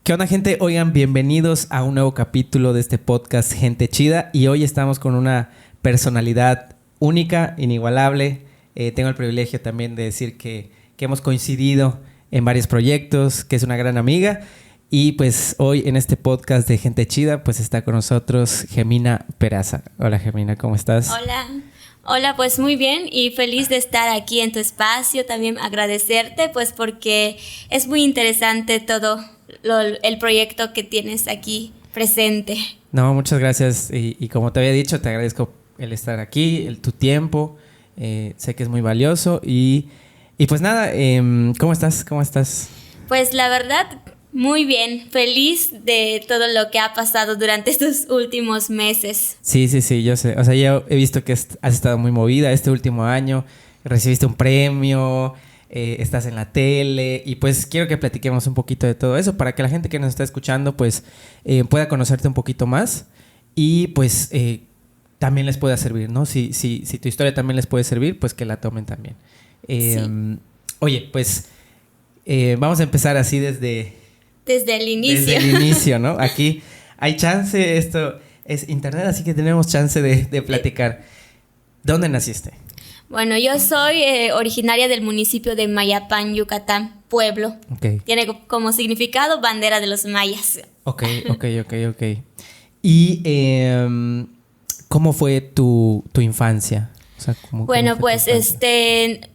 ¿Qué onda, gente? Oigan, bienvenidos a un nuevo capítulo de este podcast Gente Chida. Y hoy estamos con una personalidad única, inigualable. Tengo el privilegio también de decir que hemos coincidido en varios proyectos, que es una gran amiga. Y pues hoy en este podcast de Gente Chida pues está con nosotros Gemina Peraza. Hola Gemina, ¿cómo estás? Hola, pues muy bien y feliz de estar aquí en tu espacio. También agradecerte pues porque es muy interesante todo el proyecto que tienes aquí presente. No, muchas gracias y como te había dicho, te agradezco el estar aquí, tu tiempo. Sé que es muy valioso y pues nada, ¿cómo estás? ¿Cómo estás? Pues la verdad, muy bien, feliz de todo lo que ha pasado durante estos últimos meses. Sí, yo sé. O sea, yo he visto que has estado muy movida este último año, recibiste un premio, estás en la tele y pues quiero que platiquemos un poquito de todo eso para que la gente que nos está escuchando pues pueda conocerte un poquito más y pues también les pueda servir, ¿no? Si tu historia también les puede servir, pues que la tomen también. Sí. Oye, pues vamos a empezar así desde el inicio. Desde el inicio, ¿no? Aquí hay chance, esto es internet, así que tenemos chance de platicar. ¿Dónde naciste? Bueno, yo soy originaria del municipio de Mayapán, Yucatán, pueblo. Okay. Tiene como significado bandera de los mayas. Ok. ¿Y cómo fue tu infancia? O sea, bueno, pues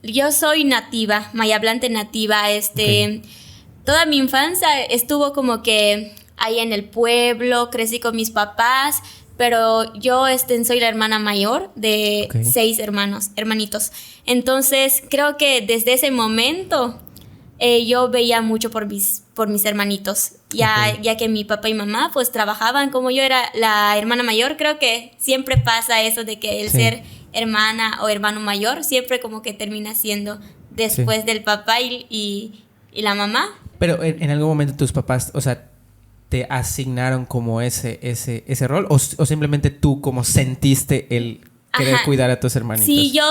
yo soy nativa, mayahablante nativa. Okay. Toda mi infancia estuvo como que ahí en el pueblo, crecí con mis papás, pero yo soy la hermana mayor de 6 hermanitos. Entonces, creo que desde ese momento yo veía mucho por mis hermanitos. Ya que mi papá y mamá pues trabajaban, como yo era la hermana mayor, creo que siempre pasa eso de que el ser hermana o hermano mayor siempre como que termina siendo después del papá y la mamá. Pero en algún momento tus papás, o sea, ¿te asignaron como ese rol? ¿O simplemente tú como sentiste el querer cuidar a tus hermanitos? Sí, yo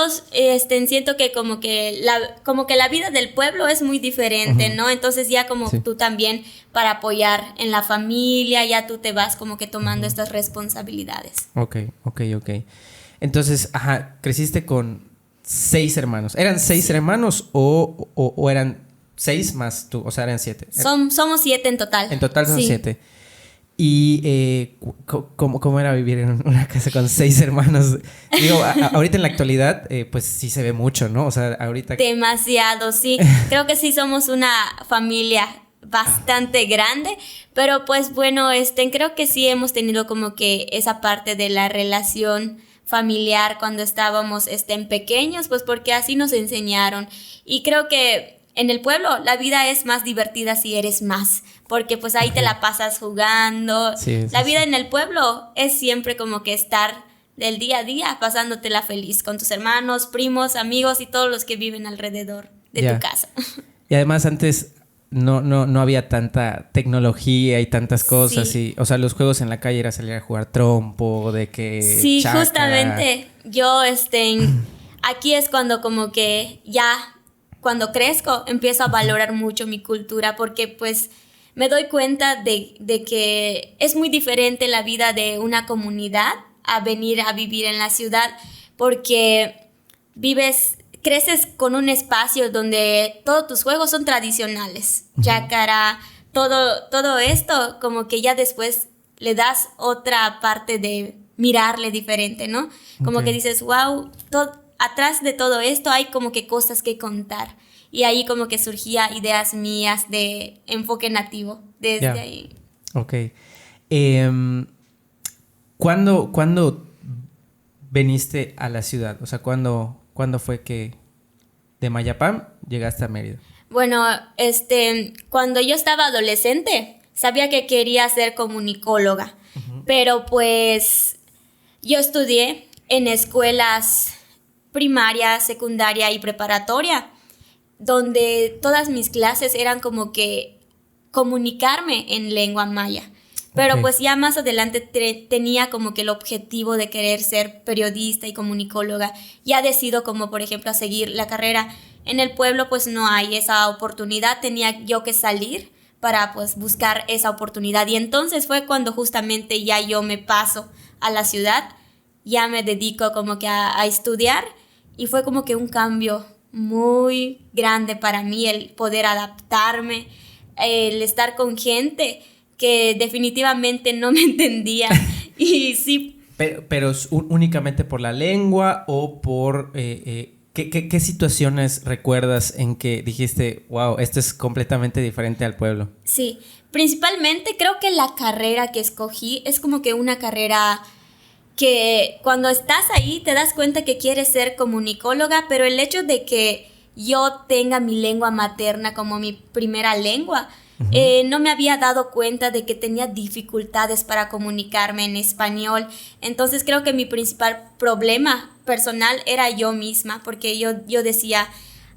siento que como que la vida del pueblo es muy diferente, ¿no? Entonces ya como tú también para apoyar en la familia, ya tú te vas como que tomando estas responsabilidades. Ok. Entonces, creciste con 6 hermanos. ¿Eran 6 hermanos o eran 6 más tú? O sea, eran 7. Somos 7 en total. En total son 7. ¿Y cómo era vivir en una casa con 6 hermanos? Digo, ahorita en la actualidad, pues sí se ve mucho, ¿no? O sea, ahorita... Demasiado, sí. Creo que sí somos una familia bastante grande, pero pues bueno, creo que sí hemos tenido como que esa parte de la relación familiar cuando estábamos en pequeños, pues porque así nos enseñaron. Y creo que en el pueblo la vida es más divertida si eres más, porque pues ahí te la pasas jugando. La vida en el pueblo es siempre como que estar del día a día pasándotela feliz con tus hermanos, primos, amigos y todos los que viven alrededor de tu casa. Y además antes no había tanta tecnología y tantas cosas. Sí. O sea, los juegos en la calle era salir a jugar trompo, de que... Sí, chaca. justamente yo aquí es cuando como que ya... Cuando crezco, empiezo a valorar mucho mi cultura porque pues me doy cuenta de que es muy diferente la vida de una comunidad a venir a vivir en la ciudad porque creces con un espacio donde todos tus juegos son tradicionales. Chácara, todo esto como que ya después le das otra parte de mirarle diferente, ¿no? Como que dices, wow, atrás de todo esto hay como que cosas que contar. Y ahí como que surgía ideas mías de enfoque nativo desde ahí. Ok. ¿Cuándo veniste a la ciudad? O sea, ¿cuándo fue que de Mayapán llegaste a Mérida? Bueno, cuando yo estaba adolescente, sabía que quería ser comunicóloga. Pero pues yo estudié en escuelas primaria, secundaria y preparatoria, donde todas mis clases eran como que comunicarme en lengua maya. Pero pues ya más adelante tenía como que el objetivo de querer ser periodista y comunicóloga. Ya decido como por ejemplo a seguir la carrera. En el pueblo pues no hay esa oportunidad, tenía yo que salir para pues buscar esa oportunidad. Y entonces fue cuando justamente ya yo me paso a la ciudad, ya me dedico como que a estudiar, y fue como que un cambio muy grande para mí el poder adaptarme, el estar con gente que definitivamente no me entendía. Y sí. Pero ¿es únicamente por la lengua o por... ¿qué situaciones recuerdas en que dijiste, wow, esto es completamente diferente al pueblo? Sí, principalmente creo que la carrera que escogí es como que una carrera que cuando estás ahí te das cuenta que quieres ser comunicóloga, pero el hecho de que yo tenga mi lengua materna como mi primera lengua, no me había dado cuenta de que tenía dificultades para comunicarme en español. Entonces creo que mi principal problema personal era yo misma, porque yo decía,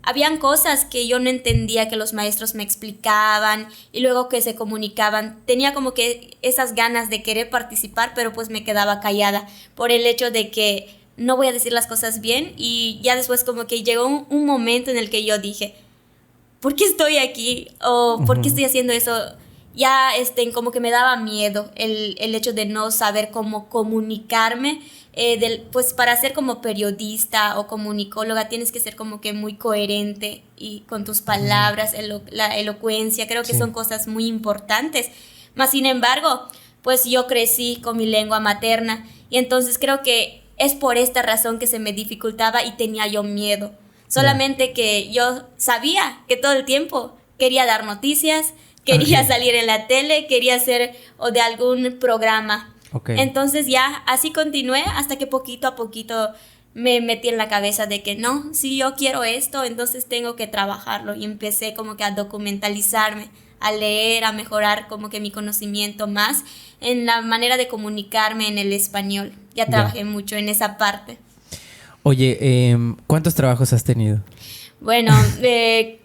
habían cosas que yo no entendía que los maestros me explicaban y luego que se comunicaban. Tenía como que esas ganas de querer participar, pero pues me quedaba callada por el hecho de que no voy a decir las cosas bien. Y ya después como que llegó un momento en el que yo dije, ¿por qué estoy aquí? ¿O por qué estoy haciendo eso? Ya como que me daba miedo el hecho de no saber cómo comunicarme. Pues para ser como periodista o comunicóloga tienes que ser como que muy coherente y con tus palabras, la elocuencia, creo que son cosas muy importantes. Mas sin embargo, pues yo crecí con mi lengua materna y entonces creo que es por esta razón que se me dificultaba y tenía yo miedo. Solamente que yo sabía que todo el tiempo quería dar noticias, quería salir en la tele, quería ser o de algún programa. Entonces ya así continué hasta que poquito a poquito me metí en la cabeza de que no, si yo quiero esto, entonces tengo que trabajarlo. Y empecé como que a documentalizarme, a leer, a mejorar como que mi conocimiento más en la manera de comunicarme en el español. Ya trabajé mucho en esa parte. Oye, ¿cuántos trabajos has tenido? Bueno, he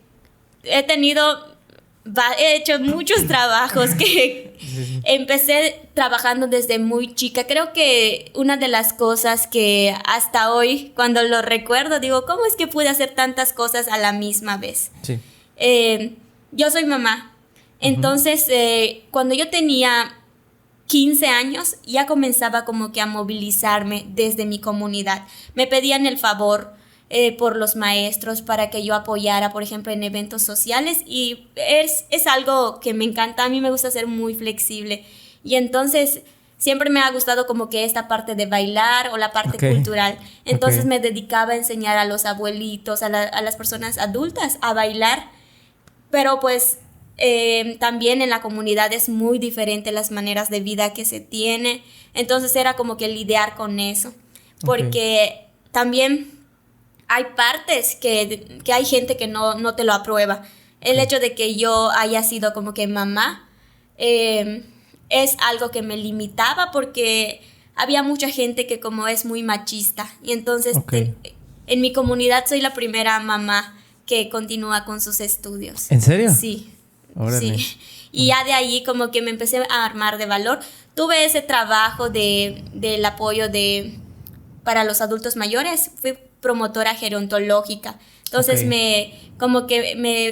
hecho muchos trabajos que empecé trabajando desde muy chica. Creo que una de las cosas que hasta hoy, cuando lo recuerdo, digo, ¿cómo es que pude hacer tantas cosas a la misma vez? Sí. Yo soy mamá. Entonces, cuando yo tenía 15 años, ya comenzaba como que a movilizarme desde mi comunidad. Me pedían el favor por los maestros para que yo apoyara, por ejemplo, en eventos sociales, y es algo que me encanta. A mí me gusta ser muy flexible y entonces siempre me ha gustado como que esta parte de bailar o la parte cultural. Entonces me dedicaba a enseñar a los abuelitos, a las personas adultas a bailar, pero pues también en la comunidad es muy diferente las maneras de vida que se tiene. Entonces era como que lidiar con eso, porque también hay partes que hay gente que no te lo aprueba. El hecho de que yo haya sido como que mamá es algo que me limitaba, porque había mucha gente que como es muy machista. Y entonces en mi comunidad soy la primera mamá que continúa con sus estudios. ¿En serio? Sí. Órale. Sí. Y ya de ahí como que me empecé a armar de valor. Tuve ese trabajo del apoyo para los adultos mayores. Fui promotora gerontológica. Entonces me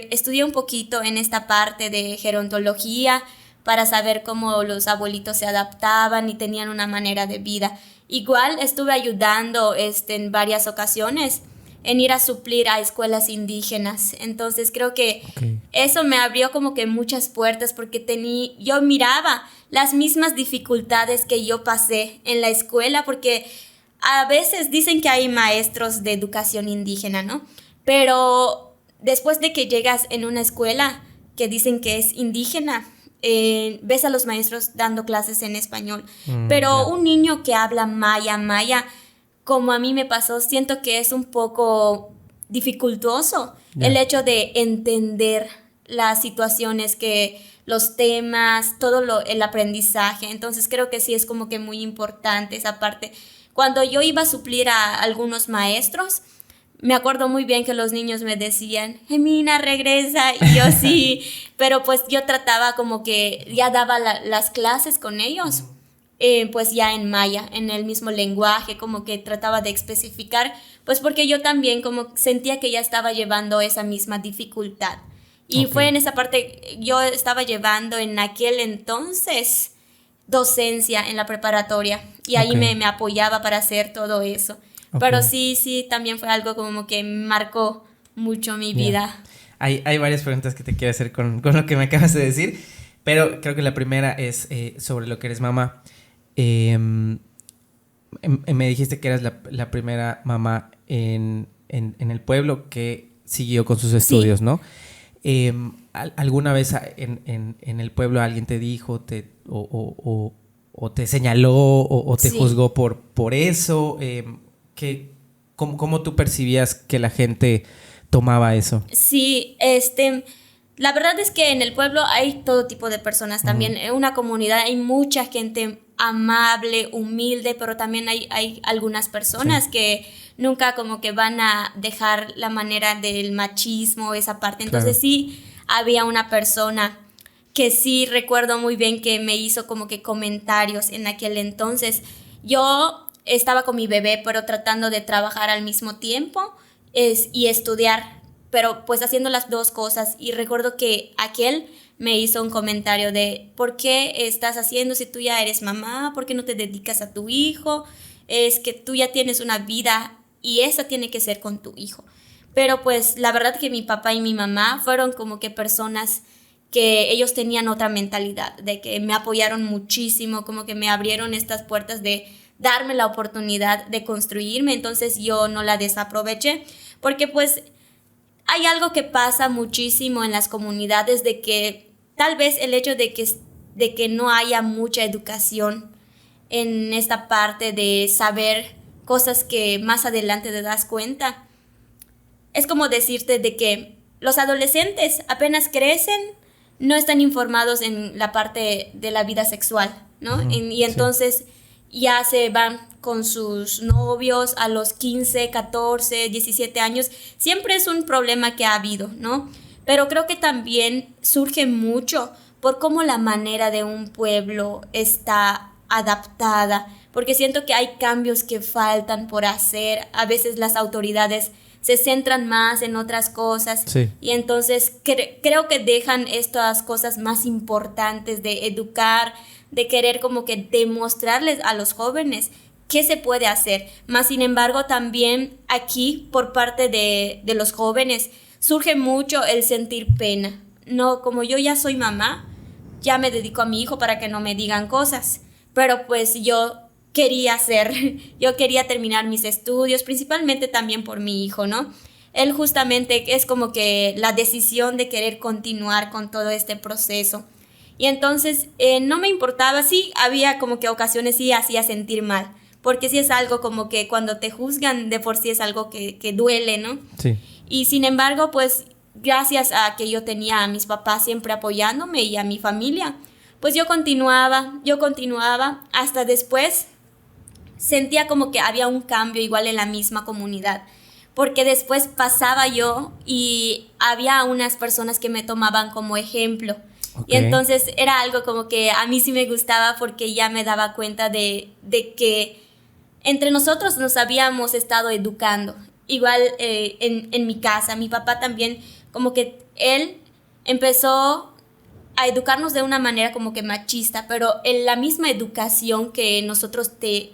estudié un poquito en esta parte de gerontología para saber cómo los abuelitos se adaptaban y tenían una manera de vida. Igual estuve ayudando en varias ocasiones en ir a suplir a escuelas indígenas. Entonces creo que eso me abrió como que muchas puertas, porque yo miraba las mismas dificultades que yo pasé en la escuela, porque a veces dicen que hay maestros de educación indígena, ¿no? Pero después de que llegas en una escuela que dicen que es indígena, ves a los maestros dando clases en español. Pero un niño que habla maya, como a mí me pasó, siento que es un poco dificultoso el hecho de entender las situaciones, los temas, todo el aprendizaje. Entonces creo que sí es como que muy importante esa parte. Cuando yo iba a suplir a algunos maestros, me acuerdo muy bien que los niños me decían, Gemina, regresa, y yo sí, pero pues yo trataba como que ya daba las clases con ellos. Pues ya en maya, en el mismo lenguaje, como que trataba de especificar, pues porque yo también como sentía que ya estaba llevando esa misma dificultad. Y Ok. fue en esa parte, yo estaba llevando en aquel entonces docencia en la preparatoria y ahí Ok. me apoyaba para hacer todo eso. Ok. Pero sí, también fue algo como que marcó mucho mi Ya. vida. Hay varias preguntas que te quiero hacer con lo que me acabas de decir, pero creo que la primera es sobre lo que eres mamá. Me dijiste que eras la primera mamá en el pueblo que siguió con sus Sí, estudios, ¿no? ¿Alguna vez en el pueblo alguien te dijo o te señaló o te sí. juzgó por eso? ¿Cómo tú percibías que la gente tomaba eso? Sí, la verdad es que en el pueblo hay todo tipo de personas también. En una comunidad hay mucha gente amable, humilde, pero también hay algunas personas Sí, que nunca como que van a dejar la manera del machismo, esa parte. claro. Entonces sí, había una persona que sí recuerdo muy bien que me hizo como que comentarios en aquel entonces. Yo estaba con mi bebé, pero tratando de trabajar al mismo tiempo y estudiar, pero pues haciendo las dos cosas. Y recuerdo que aquel me hizo un comentario de ¿por qué estás haciendo si tú ya eres mamá? ¿Por qué no te dedicas a tu hijo? Es que tú ya tienes una vida y esa tiene que ser con tu hijo. Pero pues la verdad que mi papá y mi mamá fueron como que personas que ellos tenían otra mentalidad, de que me apoyaron muchísimo, como que me abrieron estas puertas de darme la oportunidad de construirme, entonces yo no la desaproveché, porque pues hay algo que pasa muchísimo en las comunidades de que tal vez el hecho de que no haya mucha educación en esta parte de saber cosas que más adelante te das cuenta, es como decirte de que los adolescentes apenas crecen, no están informados en la parte de la vida sexual, ¿no? Y Sí, entonces ya se van con sus novios a los 15, 14, 17 años. Siempre es un problema que ha habido, ¿no? Pero creo que también surge mucho por cómo la manera de un pueblo está adaptada, porque siento que hay cambios que faltan por hacer. A veces las autoridades se centran más en otras cosas sí, y entonces creo que dejan estas cosas más importantes de educar, de querer como que demostrarles a los jóvenes qué se puede hacer. Más sin embargo, también aquí por parte de los jóvenes surge mucho el sentir pena. No, como yo ya soy mamá, ya me dedico a mi hijo para que no me digan cosas, pero pues yo quería terminar mis estudios, principalmente también por mi hijo, ¿no? Él justamente es como que la decisión de querer continuar con todo este proceso. Y entonces no me importaba, sí, había como que ocasiones sí hacía sentir mal, porque sí es algo como que cuando te juzgan de por sí es algo que duele, ¿no? sí. Y sin embargo, pues gracias a que yo tenía a mis papás siempre apoyándome y a mi familia, pues yo continuaba, hasta después sentía como que había un cambio igual en la misma comunidad, porque después pasaba yo y había unas personas que me tomaban como ejemplo. Ok. Y entonces era algo como que a mí sí me gustaba porque ya me daba cuenta de que entre nosotros nos habíamos estado educando. Igual en mi casa, mi papá también, como que él empezó a educarnos de una manera como que machista, pero en la misma educación que nosotros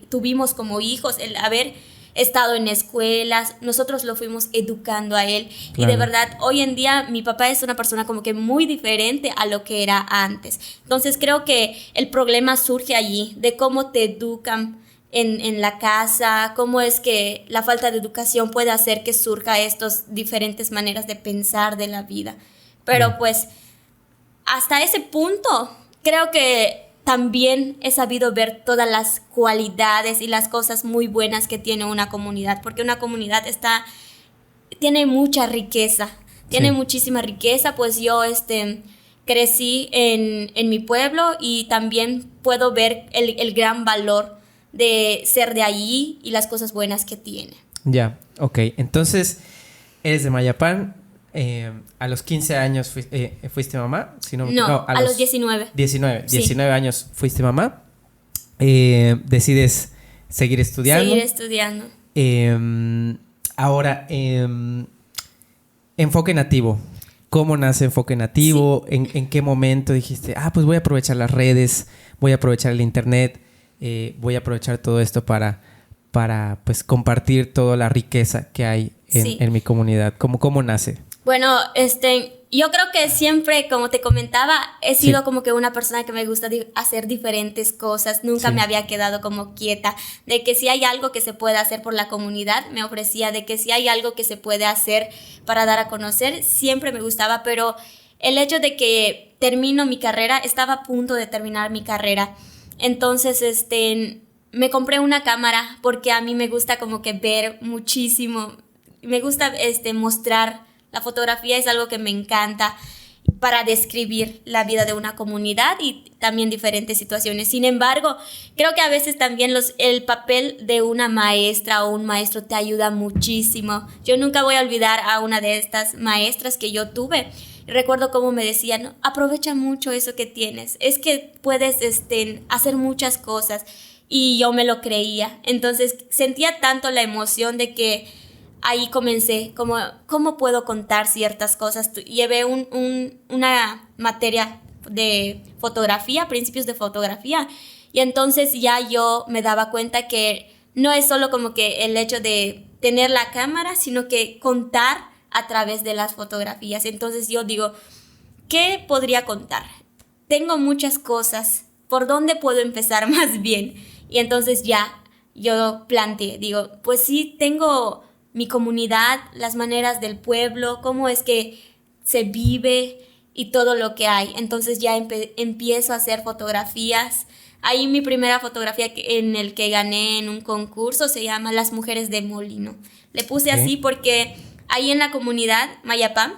tuvimos como hijos, el haber estado en escuelas, nosotros lo fuimos educando a él. Claro. Y de verdad, hoy en día mi papá es una persona como que muy diferente a lo que era antes. Entonces creo que el problema surge allí, de cómo te educan en la casa, cómo es que la falta de educación puede hacer que surja estas diferentes maneras de pensar de la vida. Pero pues hasta ese punto creo que también he sabido ver todas las cualidades y las cosas muy buenas que tiene una comunidad, porque una comunidad tiene mucha riqueza, tiene Sí. muchísima riqueza, pues yo crecí en mi pueblo y también puedo ver el gran valor de ser de allí y las cosas buenas que tiene. Ya, ok. Entonces, eres de Mayapán. A los 15 años fuiste mamá. Si no, No, a los 19. 19. Sí. 19 años fuiste mamá. Decides seguir estudiando. Seguir estudiando. Ahora, enfoque nativo. ¿Cómo nace Enfoque Nativo? Sí. ¿En qué momento dijiste, pues voy a aprovechar las redes, voy a aprovechar el internet, voy a aprovechar todo esto para pues compartir toda la riqueza que hay en mi comunidad? ¿Cómo nace? Bueno, yo creo que siempre, como te comentaba, he sido como que una persona que me gusta hacer diferentes cosas. Nunca me había quedado como quieta. De que si hay algo que se puede hacer por la comunidad, me ofrecía. De que si hay algo que se puede hacer para dar a conocer, siempre me gustaba. Pero el hecho de que termino mi carrera, estaba a punto de terminar mi carrera. Entonces, me compré una cámara porque a mí me gusta como que ver muchísimo. Me gusta mostrar. La fotografía es algo que me encanta para describir la vida de una comunidad y también diferentes situaciones. Sin embargo, creo que a veces también el papel de una maestra o un maestro te ayuda muchísimo. Yo nunca voy a olvidar a una de estas maestras que yo tuve. Recuerdo cómo me decía, ¿no? Aprovecha mucho eso que tienes. Es que puedes hacer muchas cosas. Y yo me lo creía. Entonces sentía tanto la emoción de que ahí comencé, ¿cómo puedo contar ciertas cosas? Llevé una materia de fotografía, principios de fotografía, y entonces ya yo me daba cuenta que no es solo como que el hecho de tener la cámara, sino que contar a través de las fotografías. Entonces yo digo, ¿qué podría contar? Tengo muchas cosas, ¿por dónde puedo empezar más bien? Y entonces ya yo planteé, digo, pues sí, tengo mi comunidad, las maneras del pueblo, cómo es que se vive y todo lo que hay. Entonces ya empiezo a hacer fotografías. Ahí mi primera fotografía en el que gané en un concurso se llama Las Mujeres de Molino. Le puse así porque ahí en la comunidad Mayapam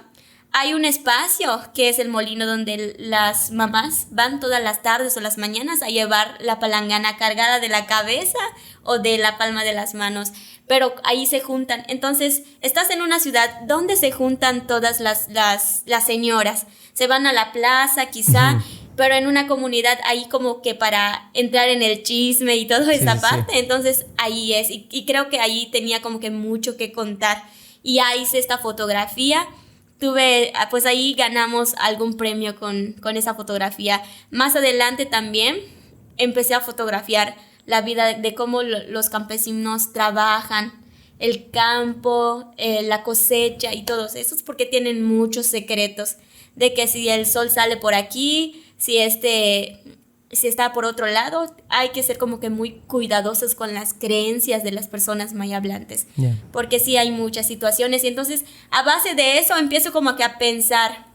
hay un espacio que es el molino donde las mamás van todas las tardes o las mañanas a llevar la palangana cargada de la cabeza o de la palma de las manos. Pero ahí se juntan. Entonces, estás en una ciudad donde se juntan todas las señoras. Se van a la plaza, quizá, pero en una comunidad ahí como que para entrar en el chisme y toda esa parte. Sí. Entonces, ahí es. Y creo que ahí tenía como que mucho que contar. Y ya hice esta fotografía. Pues ahí ganamos algún premio con esa fotografía. Más adelante también empecé a fotografiar la vida de cómo los campesinos trabajan, el campo, la cosecha y todos esos, porque tienen muchos secretos de que si el sol sale por aquí, si está por otro lado, hay que ser como que muy cuidadosos con las creencias de las personas mayablantes, porque sí hay muchas situaciones. Y entonces a base de eso empiezo como que a pensar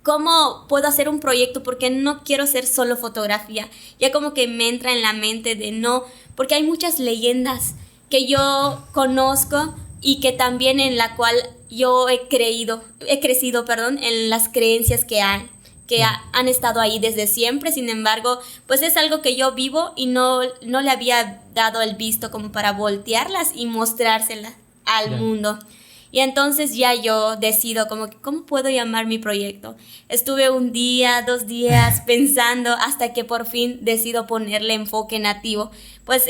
¿cómo puedo hacer un proyecto? Porque no quiero ser solo fotografía. Ya como que me entra en la mente de no, porque hay muchas leyendas que yo conozco y que también en la cual yo he crecido, en las creencias que han estado ahí desde siempre. Sin embargo, pues es algo que yo vivo y no le había dado el visto como para voltearlas y mostrárselas al mundo. Y entonces ya yo decido como que, ¿cómo puedo llamar mi proyecto? Estuve 1 día, 2 días pensando hasta que por fin decido ponerle Enfoque Nativo. Pues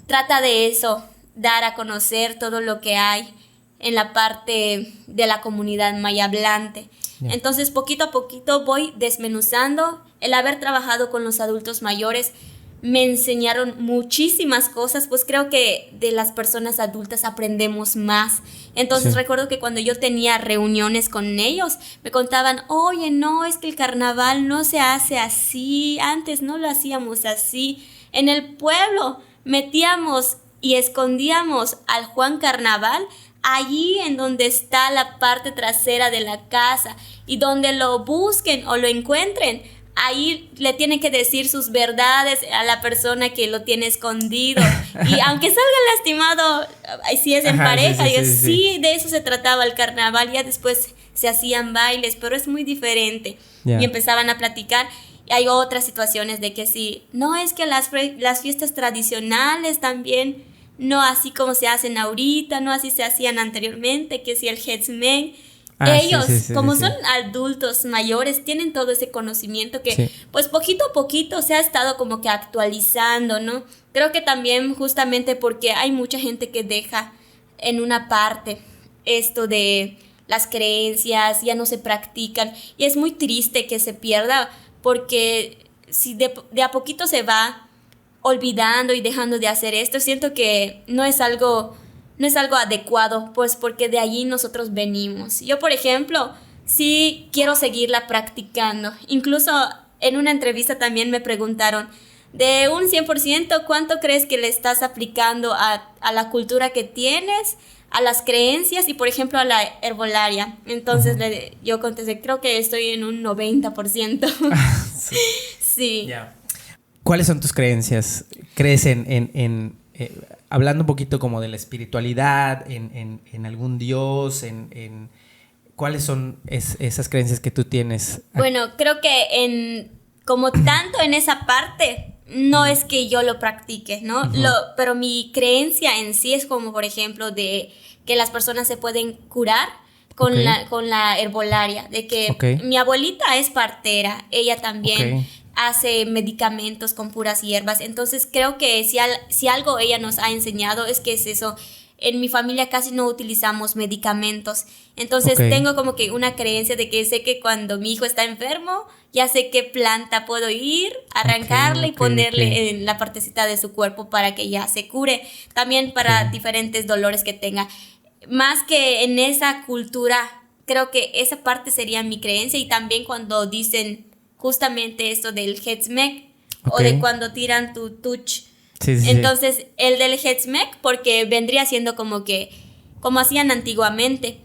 trata de eso, dar a conocer todo lo que hay en la parte de la comunidad mayahablante. Entonces poquito a poquito voy desmenuzando. El haber trabajado con los adultos mayores me enseñaron muchísimas cosas, pues creo que de las personas adultas aprendemos más. Entonces recuerdo que cuando yo tenía reuniones con ellos, me contaban, oye, no, es que el carnaval no se hace así, antes no lo hacíamos así. En el pueblo metíamos y escondíamos al Juan Carnaval allí en donde está la parte trasera de la casa, y donde lo busquen o lo encuentren, ahí le tienen que decir sus verdades a la persona que lo tiene escondido. Y aunque salga lastimado, si es en pareja, sí, de eso se trataba el carnaval. Ya después se hacían bailes, pero es muy diferente. Y empezaban a platicar. Y hay otras situaciones de que sí, no, es que las fiestas tradicionales también, no así como se hacen ahorita, no así se hacían anteriormente, que si el Hetzmen. Ellos, como son adultos mayores, tienen todo ese conocimiento que pues poquito a poquito se ha estado como que actualizando, ¿no? Creo que también justamente porque hay mucha gente que deja en una parte esto de las creencias, ya no se practican. Y es muy triste que se pierda, porque si de a poquito se va olvidando y dejando de hacer esto, siento que no es algo adecuado, pues porque de allí nosotros venimos. Yo, por ejemplo, sí quiero seguirla practicando. Incluso en una entrevista también me preguntaron, de un 100%, ¿cuánto crees que le estás aplicando a la cultura que tienes, a las creencias y, por ejemplo, a la herbolaria? Entonces yo contesté, creo que estoy en un 90%. Sí. Sí. Yeah. ¿Cuáles son tus creencias? ¿Crees hablando un poquito como de la espiritualidad, en algún dios, cuáles son esas creencias que tú tienes? Bueno, creo que como tanto en esa parte, no es que yo lo practique, ¿no? Pero mi creencia en sí es como, por ejemplo, de que las personas se pueden curar con la herbolaria, de que mi abuelita es partera, ella también hace medicamentos con puras hierbas. Entonces creo que si algo ella nos ha enseñado es que es eso. En mi familia casi no utilizamos medicamentos. Entonces tengo como que una creencia de que sé que cuando mi hijo está enfermo, ya sé qué planta puedo ir, arrancarle y ponerle en la partecita de su cuerpo para que ya se cure. También para diferentes dolores que tenga. Más que en esa cultura, creo que esa parte sería mi creencia. Y también cuando dicen justamente esto del Hetzmek, o de cuando tiran tu touch. Entonces, el del Hetzmek, porque vendría siendo como hacían antiguamente,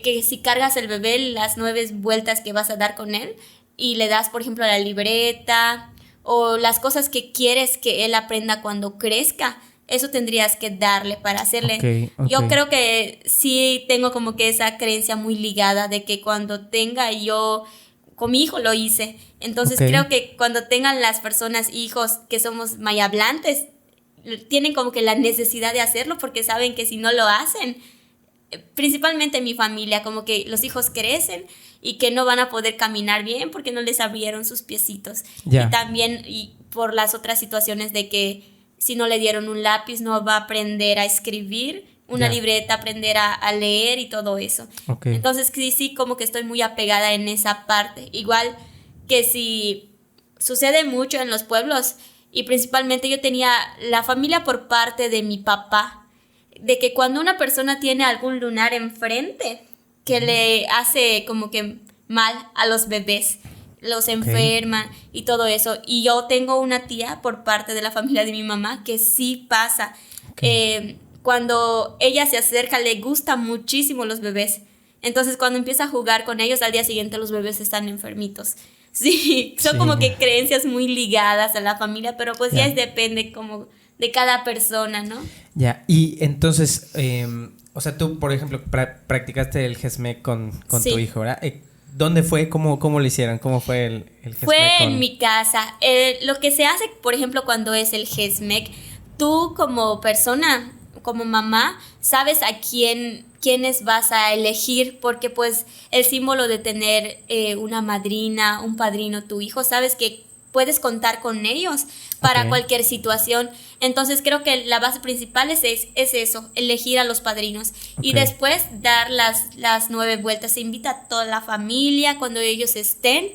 que si cargas el bebé las 9 vueltas que vas a dar con él y le das, por ejemplo, la libreta o las cosas que quieres que él aprenda cuando crezca, eso tendrías que darle para hacerle. Yo creo que sí tengo como que esa creencia muy ligada de que cuando tenga yo, con mi hijo lo hice. Entonces creo que cuando tengan las personas hijos que somos mayablantes, tienen como que la necesidad de hacerlo porque saben que si no lo hacen, principalmente en mi familia, como que los hijos crecen y que no van a poder caminar bien porque no les abrieron sus piecitos. Y también por las otras situaciones de que si no le dieron un lápiz no va a aprender a escribir, una libreta, aprender a leer y todo eso. Entonces sí, como que estoy muy apegada en esa parte. Igual que si sucede mucho en los pueblos, y principalmente yo tenía la familia por parte de mi papá, de que cuando una persona tiene algún lunar enfrente, que le hace como que mal a los bebés, los enferman y todo eso. Y yo tengo una tía por parte de la familia de mi mamá que sí pasa. Cuando ella se acerca, le gustan muchísimo los bebés. Entonces, cuando empieza a jugar con ellos, al día siguiente los bebés están enfermitos. Sí, son como que creencias muy ligadas a la familia, pero pues ya depende como de cada persona, ¿no? Y entonces, o sea, tú, por ejemplo, practicaste el Hetzmek con tu hijo, ¿verdad? ¿Dónde fue? ¿Cómo lo hicieron? ¿Cómo fue el Hetzmek? Fue en mi casa. Lo que se hace, por ejemplo, cuando es el Hetzmek, tú como persona, como mamá, sabes a quiénes vas a elegir, porque pues el símbolo de tener una madrina, un padrino, tu hijo, sabes que puedes contar con ellos para cualquier situación. Entonces creo que la base principal es eso, elegir a los padrinos. Y después dar las 9 vueltas. Se invita a toda la familia cuando ellos estén.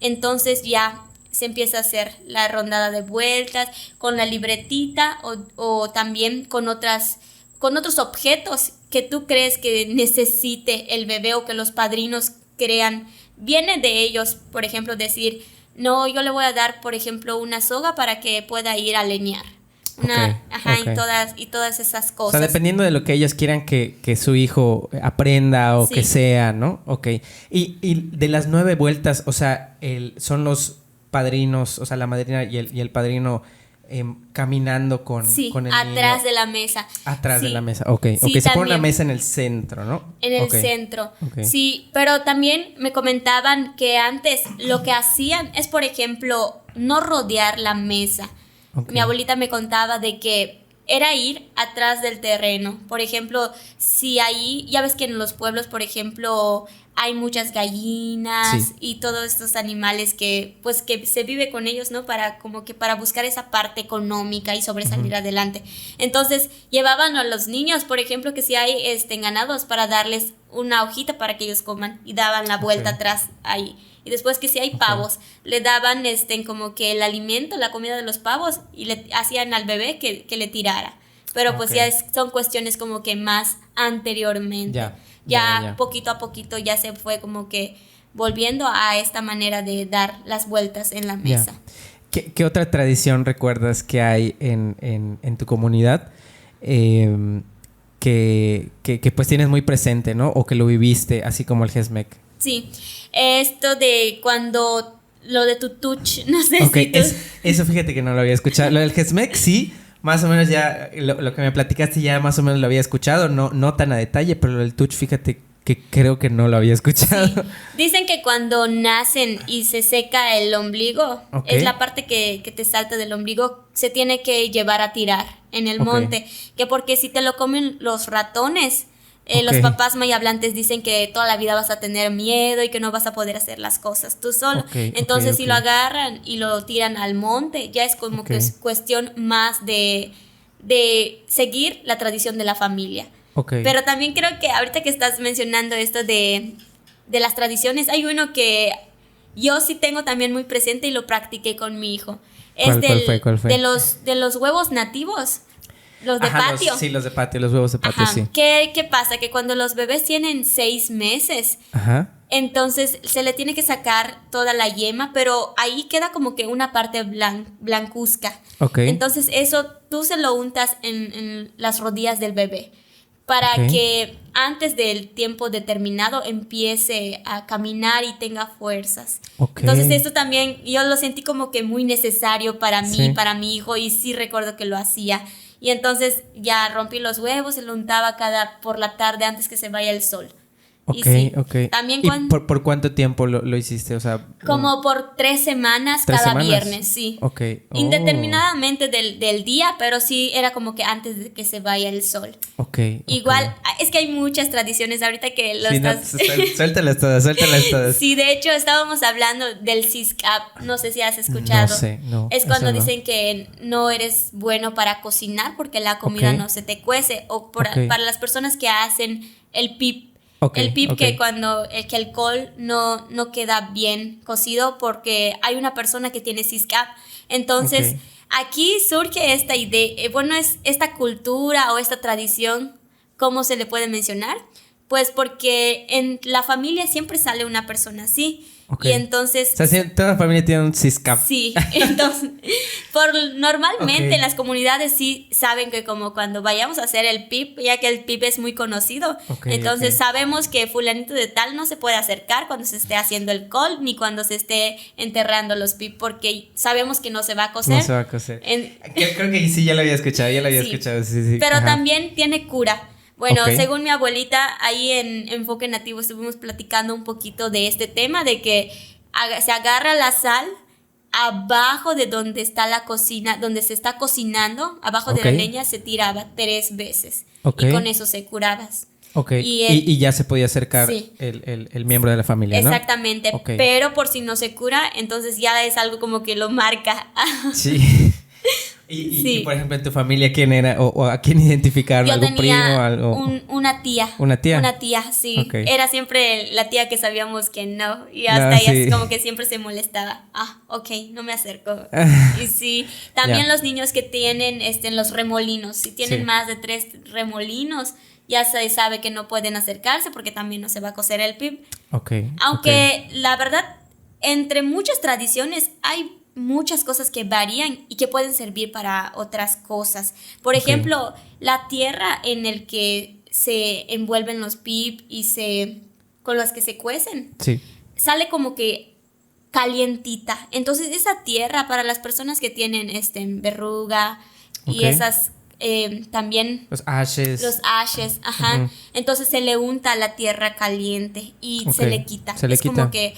Entonces ya se empieza a hacer la rondada de vueltas con la libretita o también con otros objetos que tú crees que necesite el bebé o que los padrinos crean. Viene de ellos, por ejemplo, decir, no, yo le voy a dar, por ejemplo, una soga para que pueda ir a leñar. Y todas esas cosas. O sea, dependiendo de lo que ellos quieran que su hijo aprenda o que sea, ¿no? Y de las 9 vueltas, o sea, son los padrinos, o sea, la madrina y el padrino caminando con el atrás niño. de la mesa. Atrás de la mesa, Sí, se pone una mesa en el centro, ¿no? En el centro, sí, pero también me comentaban que antes lo que hacían es, por ejemplo, no rodear la mesa. Mi abuelita me contaba de que era ir atrás del terreno. Por ejemplo, si ahí, ya ves que en los pueblos, por ejemplo, hay muchas gallinas y todos estos animales que se vive con ellos, ¿no? Para buscar esa parte económica y sobresalir adelante. Entonces, llevaban a los niños, por ejemplo, que si hay ganados, para darles una hojita para que ellos coman y daban la vuelta atrás ahí. Y después que si hay pavos, le daban como que el alimento, la comida de los pavos y le hacían al bebé que le tirara. Pero pues ya son cuestiones como que más anteriormente. Ya poquito a poquito ya se fue como que volviendo a esta manera de dar las vueltas en la mesa. ¿Qué otra tradición recuerdas que hay en tu comunidad que pues tienes muy presente, ¿no? O que lo viviste, así como el Hesmek? Sí, esto de cuando lo de tu touch, no sé si eso fíjate que no lo había escuchado. Lo del Hesmek sí, más o menos ya lo que me platicaste ya más o menos lo había escuchado, no tan a detalle, pero lo del touch fíjate que creo que no lo había escuchado. Sí. Dicen que cuando nacen y se seca el ombligo, es la parte que te salta del ombligo, se tiene que llevar a tirar en el monte, que porque si te lo comen los ratones, los papás mayablantes dicen que toda la vida vas a tener miedo y que no vas a poder hacer las cosas tú solo. Entonces si lo agarran y lo tiran al monte, ya es como que es cuestión más de seguir la tradición de la familia. Pero también creo que ahorita que estás mencionando esto de las tradiciones, hay uno que yo sí tengo también muy presente y lo practiqué con mi hijo. ¿Cuál fue? De los huevos nativos, los de patio. Los de patio, los huevos de patio, sí. ¿Qué pasa? Que cuando los bebés tienen 6 meses, entonces se le tiene que sacar toda la yema, pero ahí queda como que una parte blancuzca. Entonces eso tú se lo untas en las rodillas del bebé, para que antes del tiempo determinado empiece a caminar y tenga fuerzas. Entonces esto también yo lo sentí como que muy necesario para mí, para mi hijo, y sí recuerdo que lo hacía. Y entonces ya rompí los huevos, se lo untaba por la tarde antes que se vaya el sol. También ¿Por cuánto tiempo lo hiciste? O sea, como por 3 semanas cada viernes, sí. Indeterminadamente del día, pero sí era como que antes de que se vaya el sol. Igual, es que hay muchas tradiciones ahorita que lo estás... Suéltalas todas. Sí, de hecho estábamos hablando del CISCAP, no sé si has escuchado. No sé, no. Es cuando dicen que no eres bueno para cocinar porque la comida no se te cuece, o para las personas que hacen el PIP. El PIP que cuando que el col no queda bien cocido porque hay una persona que tiene CISCAP. Entonces aquí surge esta idea, es esta cultura o esta tradición, ¿cómo se le puede mencionar? Pues porque en la familia siempre sale una persona así. Y entonces... O sea, toda la familia tiene un CISCAP. Sí, entonces... Normalmente en las comunidades sí saben que como cuando vayamos a hacer el PIP, ya que el PIP es muy conocido, entonces sabemos que fulanito de tal no se puede acercar cuando se esté haciendo el col, ni cuando se esté enterrando los PIP, porque sabemos que no se va a cocer. No se va a cocer. Creo que sí, ya lo había escuchado, sí. Pero también tiene cura. Bueno, según mi abuelita, ahí en Enfoque Nativo estuvimos platicando un poquito de este tema, de que se agarra la sal abajo de donde está la cocina, donde se está cocinando, abajo de la leña se tiraba 3 veces. Y con eso se curabas. Y ya se podía acercar el miembro de la familia, ¿no? Exactamente, pero por si no se cura, entonces ya es algo como que lo marca. Sí. Y por ejemplo, en tu familia, ¿quién era? ¿O a quién identificaron? Yo ¿Algún tenía primo? Algo? Una tía. ¿Una tía? Una tía, sí. Era siempre la tía que sabíamos que no. Y hasta ella como que siempre se molestaba. No me acerco. Y sí, también los niños que tienen los remolinos. Si tienen más de 3 remolinos, ya se sabe que no pueden acercarse porque también no se va a cocer el PIP. Aunque la verdad, entre muchas tradiciones hay muchas cosas que varían y que pueden servir para otras cosas. Por ejemplo, la tierra en el que se envuelven los pip y con los que se cuecen, sale como que calientita. Entonces esa tierra para las personas que tienen verruga y esas también los ashes, entonces se le unta la tierra caliente y se le quita. Como que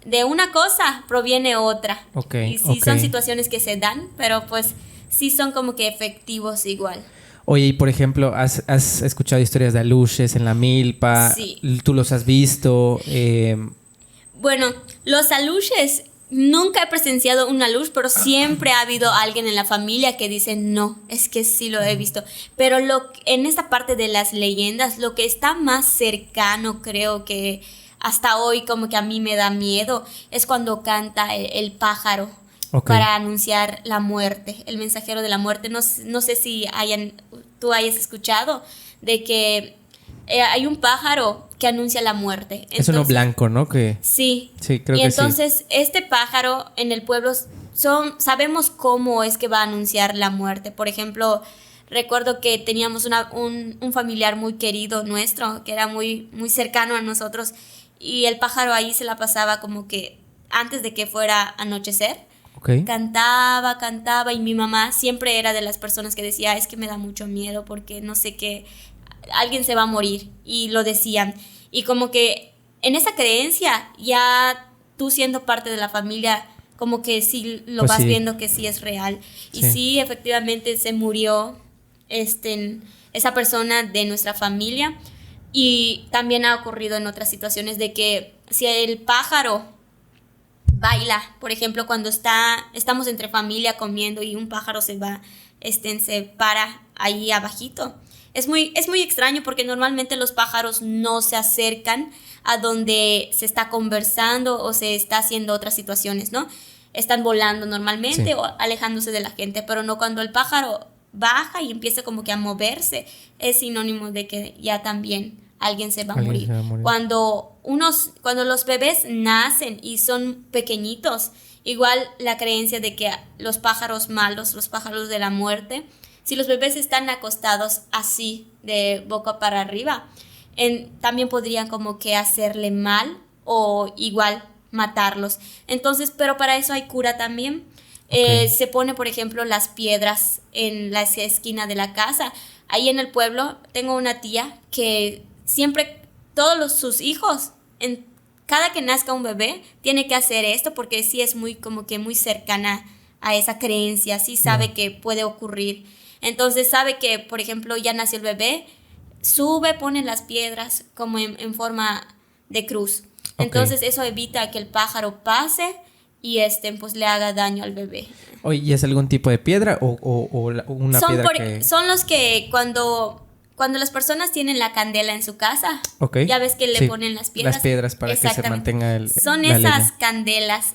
de una cosa proviene otra. Y sí son situaciones que se dan, pero pues sí son como que efectivos igual. Oye, y por ejemplo, ¿has escuchado historias de aluches en la milpa? Sí. ¿Tú los has visto? Bueno, los aluches nunca he presenciado una luz, pero siempre ha habido alguien en la familia que dice, no, es que sí lo he visto. Pero en esta parte de las leyendas, lo que está más cercano, creo que hasta hoy como que a mí me da miedo, es cuando canta el pájaro. Okay. Para anunciar la muerte, el mensajero de la muerte. No sé si tú hayas escuchado de que hay un pájaro que anuncia la muerte. Entonces, es uno blanco, ¿no? Sí. Sí, creo que sí. Y entonces este pájaro en el pueblo sabemos cómo es que va a anunciar la muerte. Por ejemplo, recuerdo que teníamos un familiar muy querido nuestro, que era muy, muy cercano a nosotros, y el pájaro ahí se la pasaba como que antes de que fuera anochecer. Okay. Cantaba y mi mamá siempre era de las personas que decía, es que me da mucho miedo porque no sé qué, alguien se va a morir, y lo decían. Y como que en esa creencia, ya tú siendo parte de la familia, como que sí lo vas viendo que sí es real. Y sí, efectivamente se murió esa persona de nuestra familia. Y también ha ocurrido en otras situaciones de que si el pájaro baila, por ejemplo, cuando estamos entre familia comiendo y un pájaro se para ahí abajito. Es muy extraño porque normalmente los pájaros no se acercan a donde se está conversando o se está haciendo otras situaciones, ¿no? Están volando normalmente o alejándose de la gente, pero no cuando el pájaro baja y empieza como que a moverse, es sinónimo de que ya también alguien se va a morir. Cuando los bebés nacen y son pequeñitos, igual la creencia de que los pájaros malos, los pájaros de la muerte, si los bebés están acostados así, de boca para arriba, también podrían como que hacerle mal o igual matarlos. Entonces, pero para eso hay cura también. Okay. Se pone, por ejemplo, las piedras en la esquina de la casa. Ahí en el pueblo tengo una tía que siempre, sus hijos, cada que nazca un bebé, tiene que hacer esto porque sí es como que muy cercana a esa creencia, sí sabe que puede ocurrir. Entonces sabe que, por ejemplo, ya nació el bebé, pone las piedras como en forma de cruz. Okay. Entonces eso evita que el pájaro pase y pues le haga daño al bebé. Oye, ¿y es algún tipo de piedra o una piedra son los que cuando las personas tienen la candela en su casa, ya ves que le ponen las piedras. Las piedras para que se mantenga son esas leña. Candelas,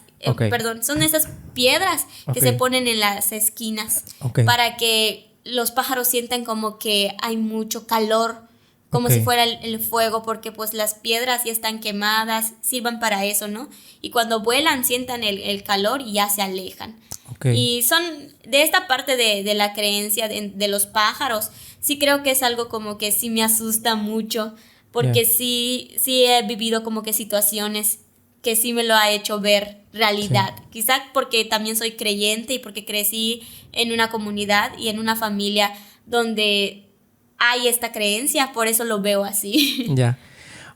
son esas piedras que se ponen en las esquinas para que los pájaros sientan como que hay mucho calor, como si fuera el fuego, porque pues las piedras ya están quemadas, sirvan para eso, ¿no? Y cuando vuelan sientan el calor y ya se alejan. Y son de esta parte de la creencia de los pájaros. Sí creo que es algo como que sí me asusta mucho, porque sí he vivido como que situaciones que sí me lo ha hecho ver realidad. Quizá porque también soy creyente y porque crecí en una comunidad y en una familia donde hay esta creencia, por eso lo veo así. Ya.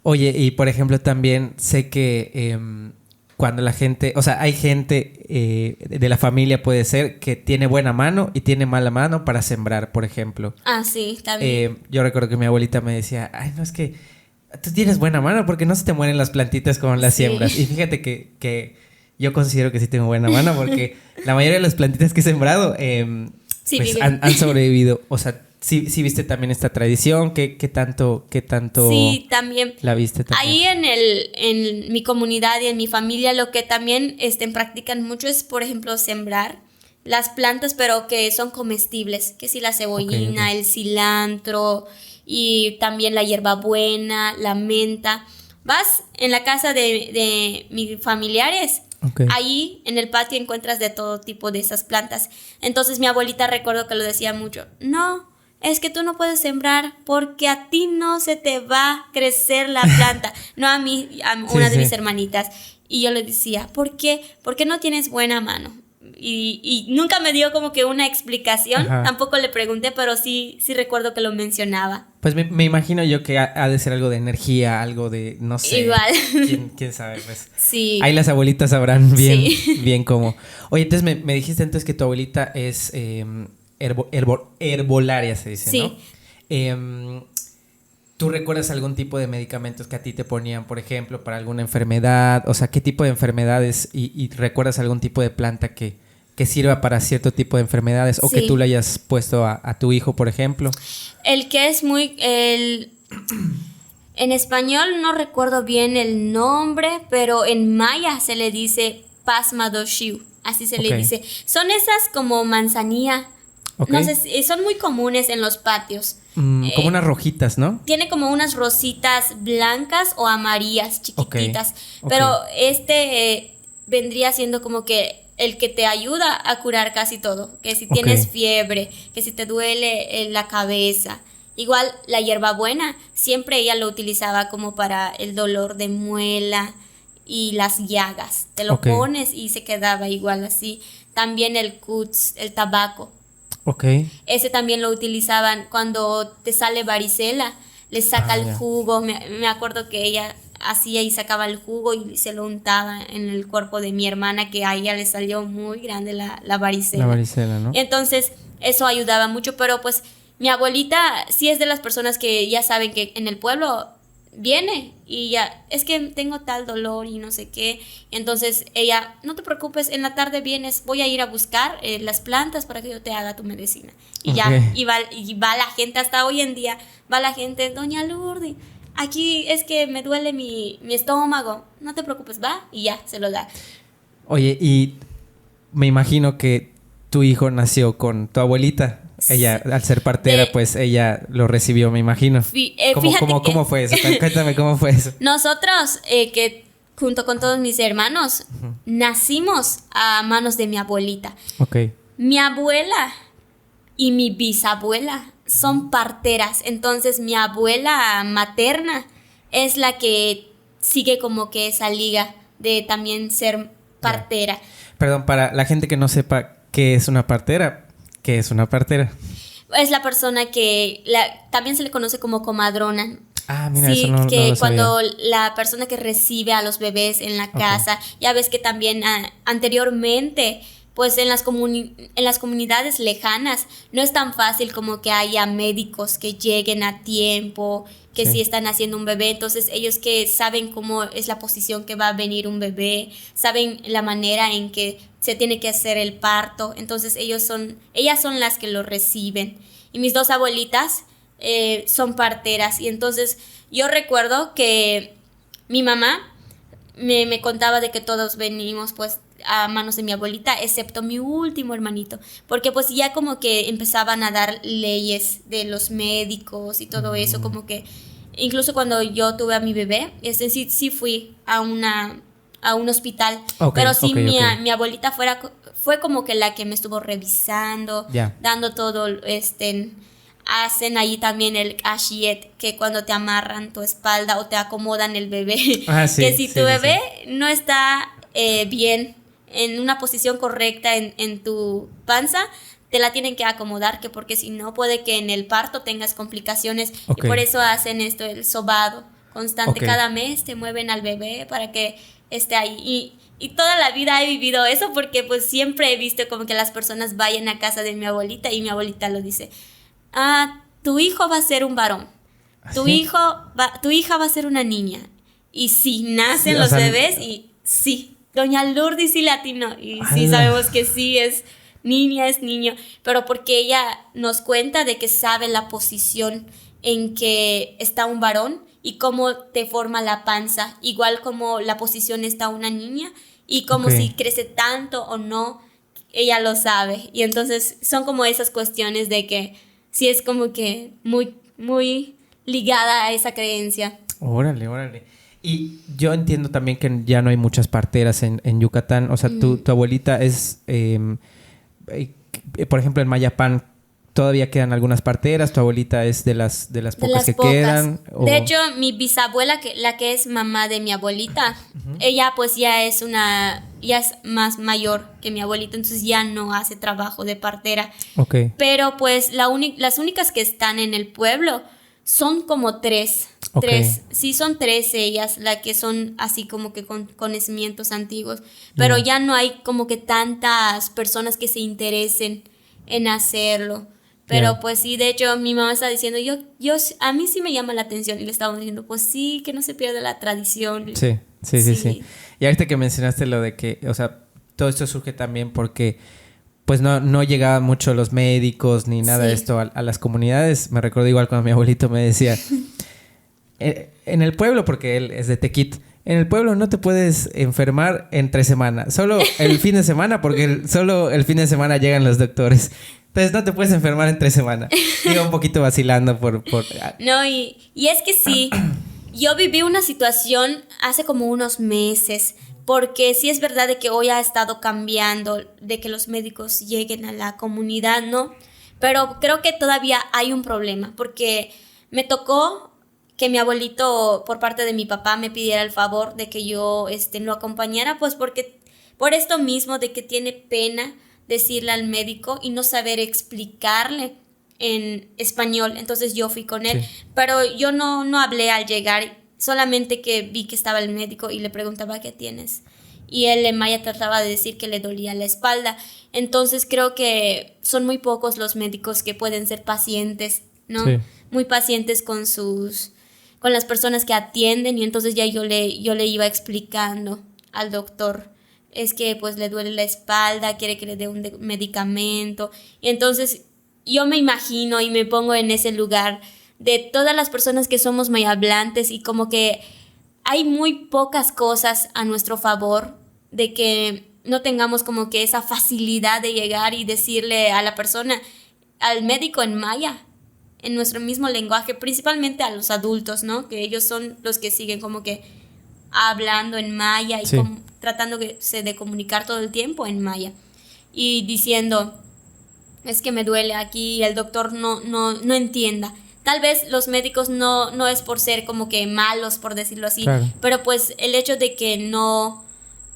Oye, y por ejemplo también sé que cuando la gente, o sea, hay gente de la familia, puede ser, que tiene buena mano y tiene mala mano para sembrar, por ejemplo. Ah, sí, también. Yo recuerdo que mi abuelita me decía, ay, no, es que tú tienes buena mano porque no se te mueren las plantitas con las siembras. Y fíjate que yo considero que sí tengo buena mano porque la mayoría de las plantitas que he sembrado pues han sobrevivido. O sea, sí viste también esta tradición. ¿Qué tanto sí, también la viste también? Ahí en mi comunidad y en mi familia lo que también practican mucho es, por ejemplo, sembrar las plantas, pero que son comestibles, que sí, la cebollina, el cilantro y también la hierbabuena, la menta. Vas en la casa de mis familiares, ahí en el patio encuentras de todo tipo de esas plantas. Entonces mi abuelita recuerdo que lo decía mucho, no, es que tú no puedes sembrar porque a ti no se te va a crecer la planta. No a mí, a una de mis hermanitas. Y yo le decía, ¿por qué? ¿Por qué no tienes buena mano? Y nunca me dio como que una explicación. Tampoco le pregunté, pero sí recuerdo que lo mencionaba. Pues me imagino yo que ha de ser algo de energía, algo de, no sé. Igual. ¿Quién sabe? Pues sí. Ahí las abuelitas sabrán bien cómo. Oye, entonces me dijiste entonces que tu abuelita es herbolaria, se dice, sí. ¿no? ¿Tú recuerdas algún tipo de medicamentos que a ti te ponían, por ejemplo, para alguna enfermedad? O sea, ¿qué tipo de enfermedades? ¿Y recuerdas algún tipo de planta que sirva para cierto tipo de enfermedades? O que tú le hayas puesto a tu hijo, por ejemplo. El que es en español no recuerdo bien el nombre, pero en maya se le dice pasmadoshiu, así se le dice. Son esas como manzanilla. No sé, son muy comunes en los patios. Como unas rojitas, ¿no? Tiene como unas rositas blancas o amarillas chiquititas. Pero vendría siendo como que el que te ayuda a curar casi todo. Que si tienes fiebre, que si te duele la cabeza. Igual la hierbabuena, siempre ella lo utilizaba como para el dolor de muela y las llagas. Te lo pones y se quedaba igual así. También el cuts, el tabaco. Ese también lo utilizaban cuando te sale varicela, le saca el jugo. Me acuerdo que ella hacía y sacaba el jugo y se lo untaba en el cuerpo de mi hermana, que a ella le salió muy grande la varicela. La varicela, ¿no? Entonces eso ayudaba mucho, pero pues mi abuelita sí es de las personas que ya saben que en el pueblo viene y ya, es que tengo tal dolor y no sé qué. Entonces ella, no te preocupes, en la tarde vienes, voy a ir a buscar las plantas para que yo te haga tu medicina. Y ya, y va la gente, hasta hoy en día, va la gente, doña Lourdes, aquí es que me duele mi estómago, no te preocupes, va, y ya, se lo da. Oye, y me imagino que tu hijo nació con tu abuelita. Ella, al ser partera, pues ella lo recibió, me imagino. ¿Cómo fue eso? Cuéntame cómo fue eso. Nosotros, que junto con todos mis hermanos, nacimos a manos de mi abuelita. Mi abuela y mi bisabuela son parteras. Entonces, mi abuela materna es la que sigue como que esa liga de también ser partera. Perdón, para la gente que no sepa qué es una partera. ¿Qué es una partera? Es la persona que también se le conoce como comadrona. Ah, mira, sí, eso no que lo cuando sabía. la persona que recibe a los bebés en la casa, ya ves que también anteriormente, pues en las comunidades lejanas no es tan fácil como que haya médicos que lleguen a tiempo, que si están haciendo un bebé, entonces ellos que saben cómo es la posición que va a venir un bebé, saben la manera en que se tiene que hacer el parto, entonces ellas son las que lo reciben. Y mis dos abuelitas son parteras, y entonces yo recuerdo que mi mamá me contaba de que todos venimos pues a manos de mi abuelita, excepto mi último hermanito, porque pues ya como que empezaban a dar leyes de los médicos y todo eso, como que incluso cuando yo tuve a mi bebé, sí fui a un hospital, pero sí mi abuelita fue como que la que me estuvo revisando, dando todo, hacen ahí también el ashiet, que cuando te amarran tu espalda o te acomodan el bebé, que si tu bebé no está bien, en una posición correcta en tu panza, te la tienen que acomodar, que porque si no puede que en el parto tengas complicaciones, y por eso hacen esto, el sobado constante, cada mes te mueven al bebé para que esté ahí, y toda la vida he vivido eso, porque pues siempre he visto como que las personas vayan a casa de mi abuelita y mi abuelita lo dice, tu hijo va a ser un varón, tu hija va a ser una niña, y sí, nacen los bebés y sí, doña Lourdes sí latino, y sí sabemos que sí es niña, es niño, pero porque ella nos cuenta de que sabe la posición en que está un varón y cómo te forma la panza, igual como la posición está una niña, y como si crece tanto o no, ella lo sabe. Y entonces son como esas cuestiones de que sí es como que muy, muy ligada a esa creencia. Órale. Y yo entiendo también que ya no hay muchas parteras en Yucatán. O sea, tu abuelita es, por ejemplo, en Mayapán todavía quedan algunas parteras. Tu abuelita es de las pocas que quedan. De hecho, mi bisabuela, la que es mamá de mi abuelita, ella pues ya es más mayor que mi abuelita, entonces ya no hace trabajo de partera. Pero pues las únicas que están en el pueblo son como tres. Sí, son tres ellas, las que son así como que con conocimientos antiguos, pero ya no hay como que tantas personas que se interesen en hacerlo. Pero Yeah. pues sí, de hecho mi mamá está diciendo, a mí sí me llama la atención y le estábamos diciendo, pues sí, que no se pierda la tradición. Sí. Y ahorita que mencionaste lo de que, o sea, todo esto surge también porque pues no llegaban mucho los médicos ni nada de Sí. esto a las comunidades. Me recuerdo igual cuando mi abuelito me decía, en el pueblo, porque él es de Tequit, en el pueblo no te puedes enfermar en 3 semanas, solo el fin de semana, porque solo el fin de semana llegan los doctores. Entonces no te puedes enfermar en 3 semanas. Iba un poquito vacilando por... No, y es que sí, yo viví una situación hace como unos meses, porque sí es verdad de que hoy ha estado cambiando, de que los médicos lleguen a la comunidad, ¿no? Pero creo que todavía hay un problema, porque me tocó que mi abuelito, por parte de mi papá, me pidiera el favor de que yo lo acompañara, pues porque por esto mismo de que tiene pena decirle al médico y no saber explicarle en español. Entonces yo fui con él, Sí. pero yo no hablé al llegar, solamente que vi que estaba el médico y le preguntaba ¿qué tienes? Y él en maya trataba de decir que le dolía la espalda. Entonces creo que son muy pocos los médicos que pueden ser pacientes, ¿no? Sí. Muy pacientes con las personas que atienden, y entonces ya yo le iba explicando al doctor, es que pues le duele la espalda, quiere que le dé un medicamento, y entonces yo me imagino y me pongo en ese lugar de todas las personas que somos mayhablantes, y como que hay muy pocas cosas a nuestro favor, de que no tengamos como que esa facilidad de llegar y decirle a la persona, al médico en maya, en nuestro mismo lenguaje, principalmente a los adultos, ¿no? Que ellos son los que siguen como que hablando en maya y Sí. tratándose de comunicar todo el tiempo en maya. Y diciendo, es que me duele aquí, y el doctor no entienda. Tal vez los médicos no es por ser como que malos, por decirlo así, Claro. pero pues el hecho de que no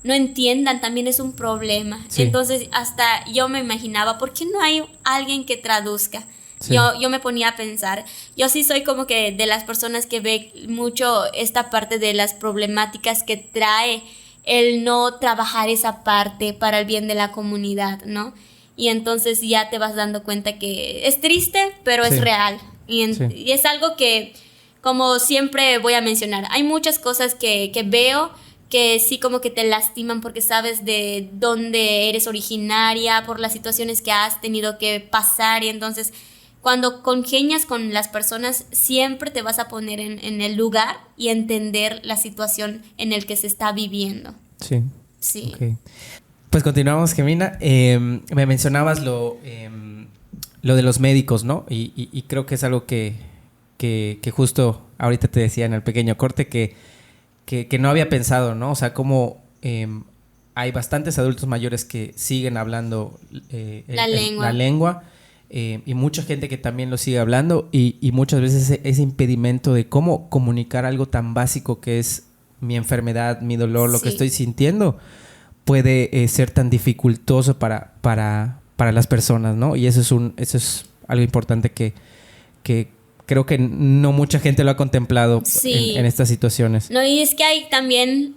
entiendan también es un problema. Sí. Entonces hasta yo me imaginaba, ¿por qué no hay alguien que traduzca? Sí. Yo me ponía a pensar, yo sí soy como que de las personas que ve mucho esta parte de las problemáticas que trae el no trabajar esa parte para el bien de la comunidad, ¿no? Y entonces ya te vas dando cuenta que es triste, pero Sí. es real. Sí. Y es algo que, como siempre voy a mencionar, hay muchas cosas que veo que sí como que te lastiman porque sabes de dónde eres originaria, por las situaciones que has tenido que pasar, y entonces cuando congenias con las personas siempre te vas a poner en el lugar y entender la situación en el que se está viviendo. Sí. Sí. Okay. Pues continuamos, Gemina. Me mencionabas lo de los médicos, ¿no? Y creo que es algo que justo ahorita te decía en el pequeño corte que no había pensado, ¿no? O sea, como hay bastantes adultos mayores que siguen hablando la lengua y mucha gente que también lo sigue hablando, y muchas veces ese impedimento de cómo comunicar algo tan básico que es mi enfermedad, mi dolor, lo que estoy sintiendo, puede ser tan dificultoso para las personas, ¿no? Y eso es algo importante que creo que no mucha gente lo ha contemplado en estas situaciones. No, y es que hay también,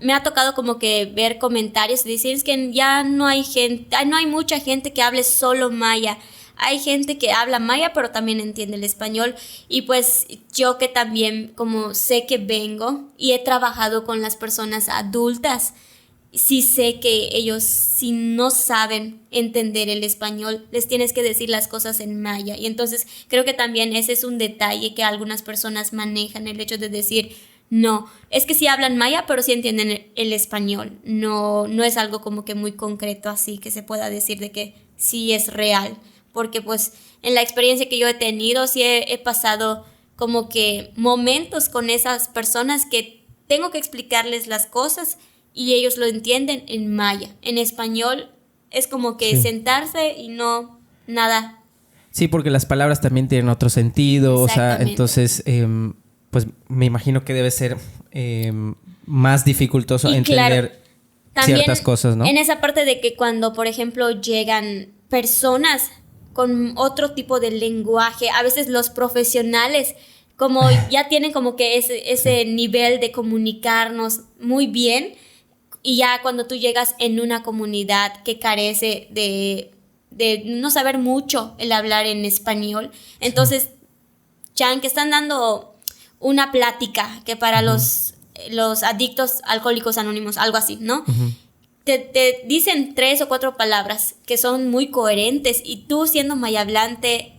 me ha tocado como que ver comentarios y decir, es que ya no hay mucha gente que hable solo maya. Hay gente que habla maya, pero también entiende el español. Y pues yo que también, como sé que vengo y he trabajado con las personas adultas, sí sé que ellos, si no saben entender el español, les tienes que decir las cosas en maya. Y entonces creo que también ese es un detalle que algunas personas manejan, el hecho de decir, no, es que sí hablan maya, pero sí entienden el español. No es algo como que muy concreto así que se pueda decir de que sí es real. Porque pues en la experiencia que yo he tenido, sí he pasado como que momentos con esas personas que tengo que explicarles las cosas y ellos lo entienden en maya. En español es como que sentarse y no nada. Sí, porque las palabras también tienen otro sentido, o sea, entonces pues me imagino que debe ser más dificultoso y entender ciertas cosas, ¿no? En esa parte de que cuando, por ejemplo, llegan personas con otro tipo de lenguaje, a veces los profesionales como ya tienen como que ese nivel de comunicarnos muy bien, y ya cuando tú llegas en una comunidad que carece de de no saber mucho el hablar en español. Entonces, Chan, que están dando una plática que para los adictos alcohólicos anónimos, algo así, ¿no? Te dicen 3 o 4 palabras que son muy coherentes y tú siendo mayahablante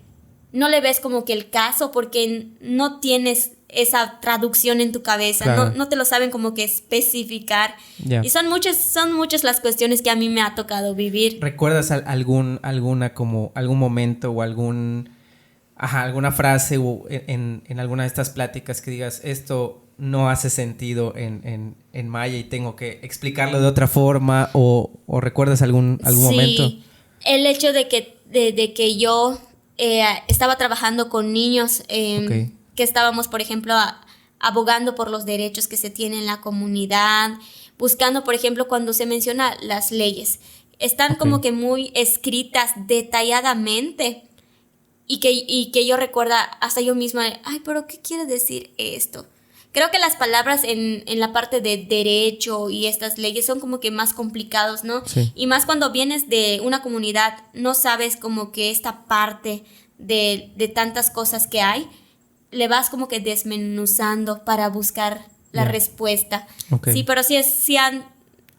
no le ves como que el caso porque no tienes esa traducción en tu cabeza, claro. no te lo saben como que especificar. Y son muchas las cuestiones que a mí me ha tocado vivir. ¿Recuerdas algún momento o alguna frase o en alguna de estas pláticas que digas esto no hace sentido en maya y tengo que explicarlo de otra forma o recuerdas algún momento? Sí, el hecho de que yo estaba trabajando con niños que estábamos, por ejemplo, abogando por los derechos que se tienen en la comunidad, buscando, por ejemplo, cuando se menciona las leyes, están como que muy escritas detalladamente y que yo recuerda hasta yo misma, ay, pero ¿qué quiere decir esto? Creo que las palabras en la parte de derecho y estas leyes son como que más complicados, ¿no? Sí. Y más cuando vienes de una comunidad, no sabes como que esta parte de tantas cosas que hay, le vas como que desmenuzando para buscar la respuesta. Sí, pero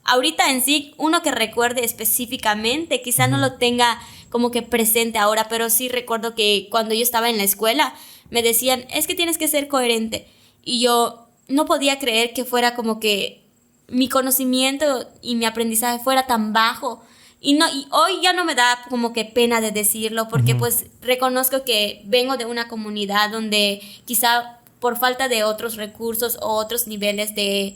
ahorita en sí, uno que recuerde específicamente, quizá no lo tenga como que presente ahora, pero sí recuerdo que cuando yo estaba en la escuela, me decían, es que tienes que ser coherente. Y yo no podía creer que fuera como que mi conocimiento y mi aprendizaje fuera tan bajo. Y hoy ya no me da como que pena de decirlo porque pues reconozco que vengo de una comunidad donde quizá por falta de otros recursos o otros niveles de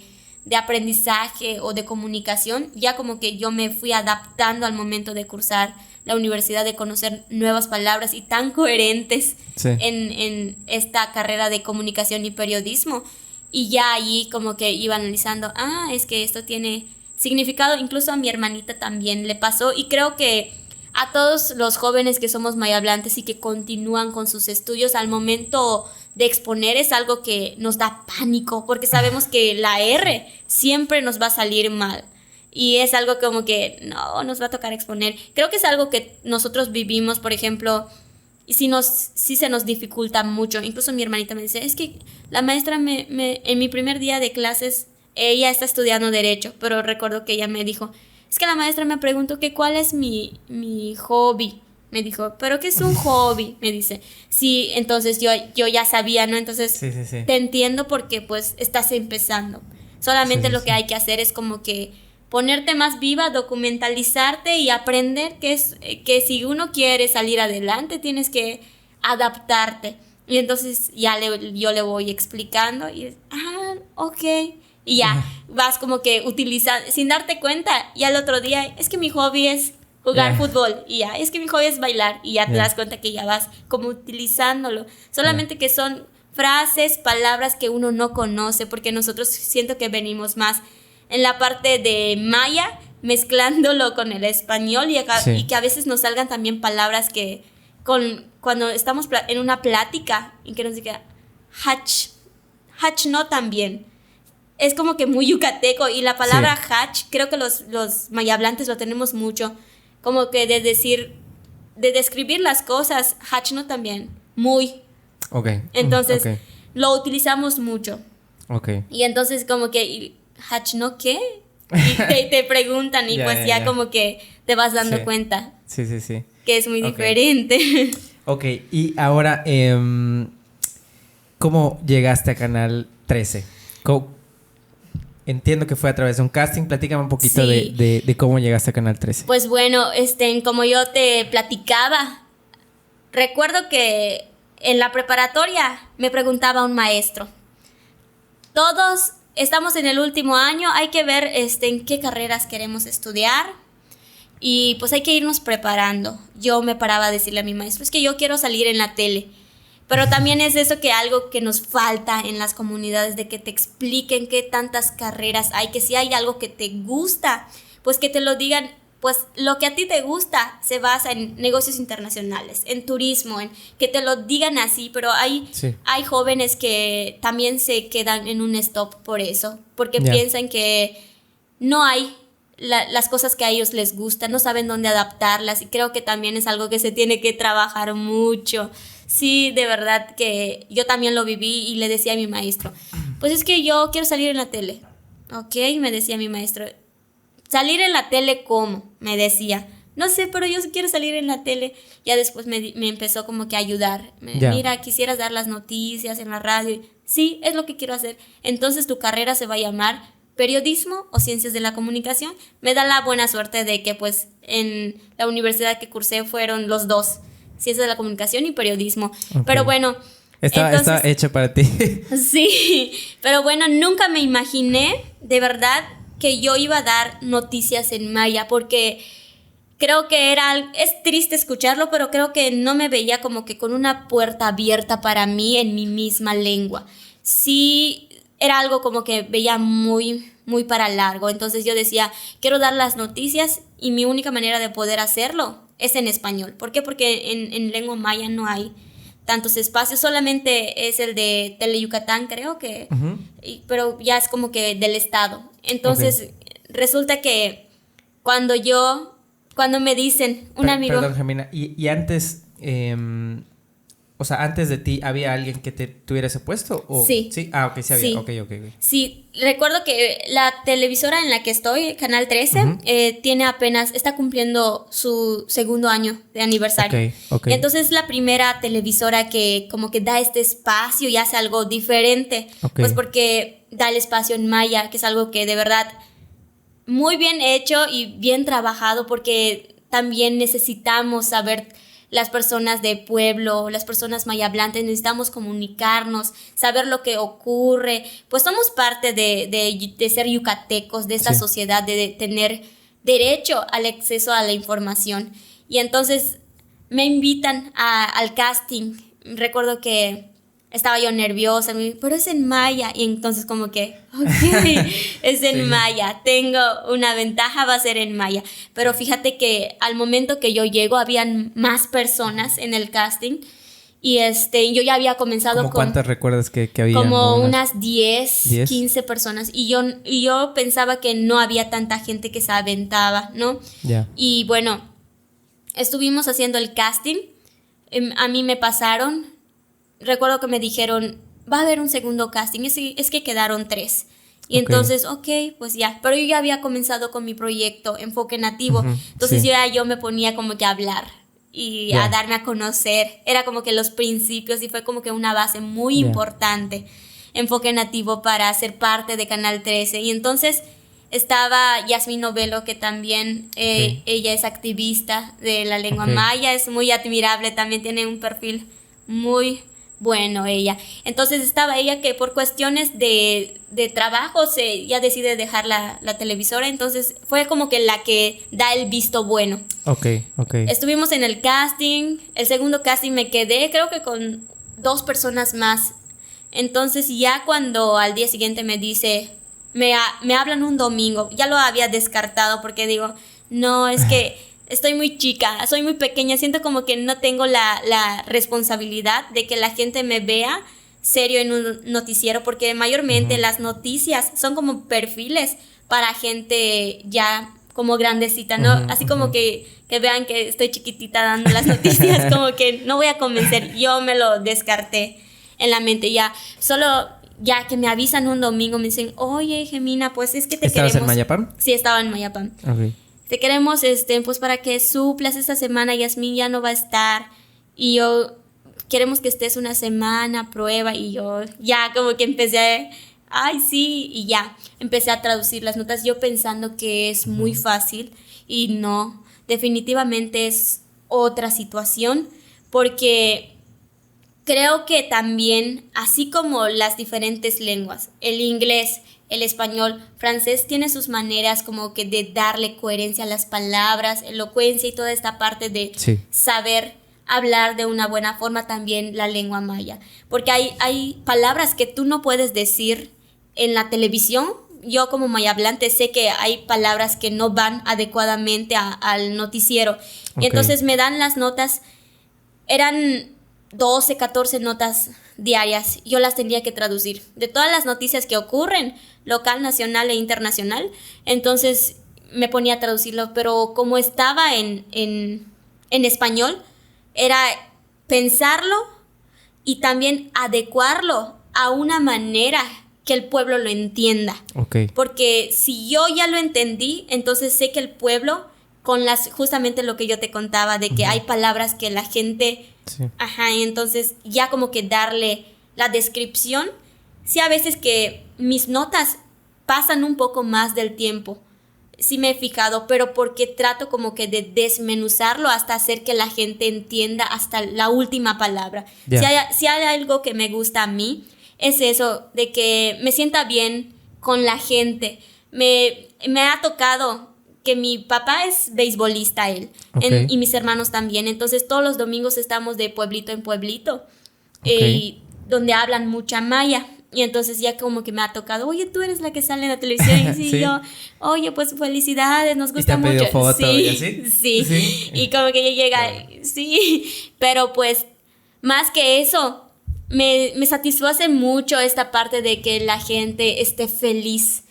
aprendizaje o de comunicación, ya como que yo me fui adaptando al momento de cursar la universidad, de conocer nuevas palabras y tan coherentes en esta carrera de comunicación y periodismo. Y ya allí como que iba analizando, es que esto tiene significado, incluso a mi hermanita también le pasó y creo que a todos los jóvenes que somos mayahablantes y que continúan con sus estudios al momento de exponer es algo que nos da pánico porque sabemos que la R siempre nos va a salir mal y es algo como que no nos va a tocar exponer. Creo que es algo que nosotros vivimos, por ejemplo, y sí se nos dificulta mucho. Incluso mi hermanita me dice, es que la maestra en mi primer día de clases, ella está estudiando Derecho, pero recuerdo que ella me dijo, es que la maestra me preguntó que cuál es mi hobby. Me dijo, ¿pero qué es un hobby? Me dice. Sí, entonces yo ya sabía, ¿no? Entonces sí. Te entiendo porque pues estás empezando. Solamente lo que hay que hacer es como que ponerte más viva, documentalizarte y aprender que si uno quiere salir adelante tienes que adaptarte. Y entonces yo le voy explicando y ok. Y ya vas como que utilizando, sin darte cuenta, y al otro día, es que mi hobby es jugar fútbol, y ya, es que mi hobby es bailar, y ya te das cuenta que ya vas como utilizándolo. Solamente que son frases, palabras que uno no conoce, porque nosotros siento que venimos más en la parte de maya, mezclándolo con el español, y que a veces nos salgan también palabras que cuando estamos en una plática, y que nos diga, hach no también. Es como que muy yucateco y la palabra hach, creo que los mayahablantes lo tenemos mucho, como que de describir las cosas, hach no también, muy. Entonces, lo utilizamos mucho. Y entonces como que, hach no qué? Y te preguntan y ya como que te vas dando cuenta. Sí. Que es muy diferente. Y ahora, ¿cómo llegaste a Canal 13? Entiendo que fue a través de un casting. Platícame un poquito de cómo llegaste a Canal 13. Pues bueno, como yo te platicaba, recuerdo que en la preparatoria me preguntaba un maestro, todos estamos en el último año, hay que ver en qué carreras queremos estudiar y pues hay que irnos preparando. Yo me paraba a decirle a mi maestro, es que yo quiero salir en la tele. Pero también es eso que algo que nos falta en las comunidades, de que te expliquen qué tantas carreras hay, que si hay algo que te gusta, pues que te lo digan, pues lo que a ti te gusta se basa en negocios internacionales, en turismo, en que te lo digan así, pero hay jóvenes que también se quedan en un stop por eso, porque piensan que no hay las cosas que a ellos les gustan, no saben dónde adaptarlas y creo que también es algo que se tiene que trabajar mucho. Sí, de verdad que yo también lo viví y le decía a mi maestro, pues es que yo quiero salir en la tele. Ok, me decía mi maestro, ¿salir en la tele cómo? Me decía, no sé, pero yo quiero salir en la tele. Ya después me empezó como que a ayudar. Mira, quisieras dar las noticias en la radio. Sí, es lo que quiero hacer. Entonces tu carrera se va a llamar periodismo o ciencias de la comunicación. Me da la buena suerte de que pues en la universidad que cursé fueron los dos, ciencias de la comunicación y periodismo. Okay. Pero bueno, está hecho para ti. Sí, pero bueno, nunca me imaginé de verdad que yo iba a dar noticias en maya, porque creo que es triste escucharlo, pero creo que no me veía como que con una puerta abierta para mí en mi misma lengua. Sí, era algo como que veía muy, muy para largo. Entonces yo decía, quiero dar las noticias y mi única manera de poder hacerlo es en español. ¿Por qué? Porque en lengua maya no hay tantos espacios, solamente es el de Tele Yucatán, creo que, pero ya es como que del estado. Entonces resulta que cuando me dicen un amigo... Perdón, Gemina, y antes... o sea, antes de ti, ¿había alguien que te tuviera ese puesto? ¿O? Sí. ¿Sí? Ah, ok, sí había. Sí. Okay. Sí, recuerdo que la televisora en la que estoy, Canal 13, está cumpliendo su segundo año de aniversario. Okay. Entonces es la primera televisora que como que da este espacio y hace algo diferente. Pues porque da el espacio en maya, que es algo que de verdad muy bien hecho y bien trabajado, porque también necesitamos saber... Las personas de pueblo, las personas mayablantes, necesitamos comunicarnos, saber lo que ocurre. Pues somos parte de ser yucatecos, de esta sociedad, de tener derecho al acceso a la información. Y entonces me invitan al casting. Recuerdo que estaba yo nerviosa, pero es en maya. Y entonces como que, ok, es en maya, tengo una ventaja, va a ser en maya. Pero fíjate que al momento que yo llego, habían más personas en el casting. Y yo ya había comenzado ¿Cómo cuántas recuerdas que había? Como unas 10, 15 personas. Y yo pensaba que no había tanta gente que se aventaba, ¿no? Yeah. Y bueno, estuvimos haciendo el casting. A mí me pasaron. Recuerdo que me dijeron, va a haber un segundo casting, es que quedaron 3. Y entonces, pues ya. Pero yo ya había comenzado con mi proyecto Enfoque Nativo. Entonces yo me ponía como que a hablar y a darme a conocer. Era como que los principios y fue como que una base muy importante. Enfoque Nativo para ser parte de Canal 13. Y entonces estaba Yasmín Novelo, que también ella es activista de la lengua maya. Es muy admirable, también tiene un perfil muy... bueno, ella. Entonces estaba ella que por cuestiones de trabajo ya decide dejar la televisora. Entonces fue como que la que da el visto bueno. Ok. Estuvimos en el casting. El segundo casting me quedé creo que con 2 personas más. Entonces ya cuando al día siguiente me dice, me hablan un domingo. Ya lo había descartado porque digo, no, es que... estoy muy chica, soy muy pequeña, siento como que no tengo la responsabilidad de que la gente me vea serio en un noticiero, porque mayormente las noticias son como perfiles para gente ya como grandecita, ¿no? Así como que vean que estoy chiquitita dando las noticias, como que no voy a convencer, yo me lo descarté en la mente ya, solo... ya que me avisan un domingo, me dicen, oye, Gemina, pues es que te queremos... ¿Estabas en Mayapam? Sí, estaba en Mayapam. Te queremos, pues para que suplas esta semana, Yasmín ya no va a estar, y queremos que estés una semana, prueba, y yo ya como que empecé, ay sí, y ya, empecé a traducir las notas, yo pensando que es muy fácil, y no, definitivamente es otra situación, porque creo que también, así como las diferentes lenguas, el inglés, el español, francés tiene sus maneras como que de darle coherencia a las palabras, elocuencia y toda esta parte de saber hablar de una buena forma, también la lengua maya. Porque hay palabras que tú no puedes decir en la televisión. Yo como mayahablante sé que hay palabras que no van adecuadamente al noticiero. Y entonces me dan las notas, eran 12, 14 notas diarias, yo las tendría que traducir de todas las noticias que ocurren, local, nacional e internacional. Entonces me ponía a traducirlo, pero como estaba en español, era pensarlo y también adecuarlo a una manera que el pueblo lo entienda. Okay. Porque si yo ya lo entendí, entonces sé que el pueblo, justamente lo que yo te contaba, de que hay palabras que la gente... Sí. Ajá, y entonces ya como que darle la descripción. Sí, a veces que mis notas pasan un poco más del tiempo. Sí me he fijado, pero porque trato como que de desmenuzarlo hasta hacer que la gente entienda hasta la última palabra. Yeah. Si hay algo que me gusta a mí, es eso, de que me sienta bien con la gente. Me ha tocado que mi papá es beisbolista, él, Okay. y mis hermanos también. Entonces todos los domingos estamos de pueblito en pueblito, Okay. donde hablan mucha maya. Y entonces ya como que me ha tocado, oye, tú eres la que sale en la televisión. Y sí, Sí. yo, oye, pues felicidades, nos ¿Y gusta te han mucho. pedido foto Sí, y así? sí, Sí. y como que ya llega, Claro. sí, pero pues más que eso, me satisface mucho esta parte de que la gente esté feliz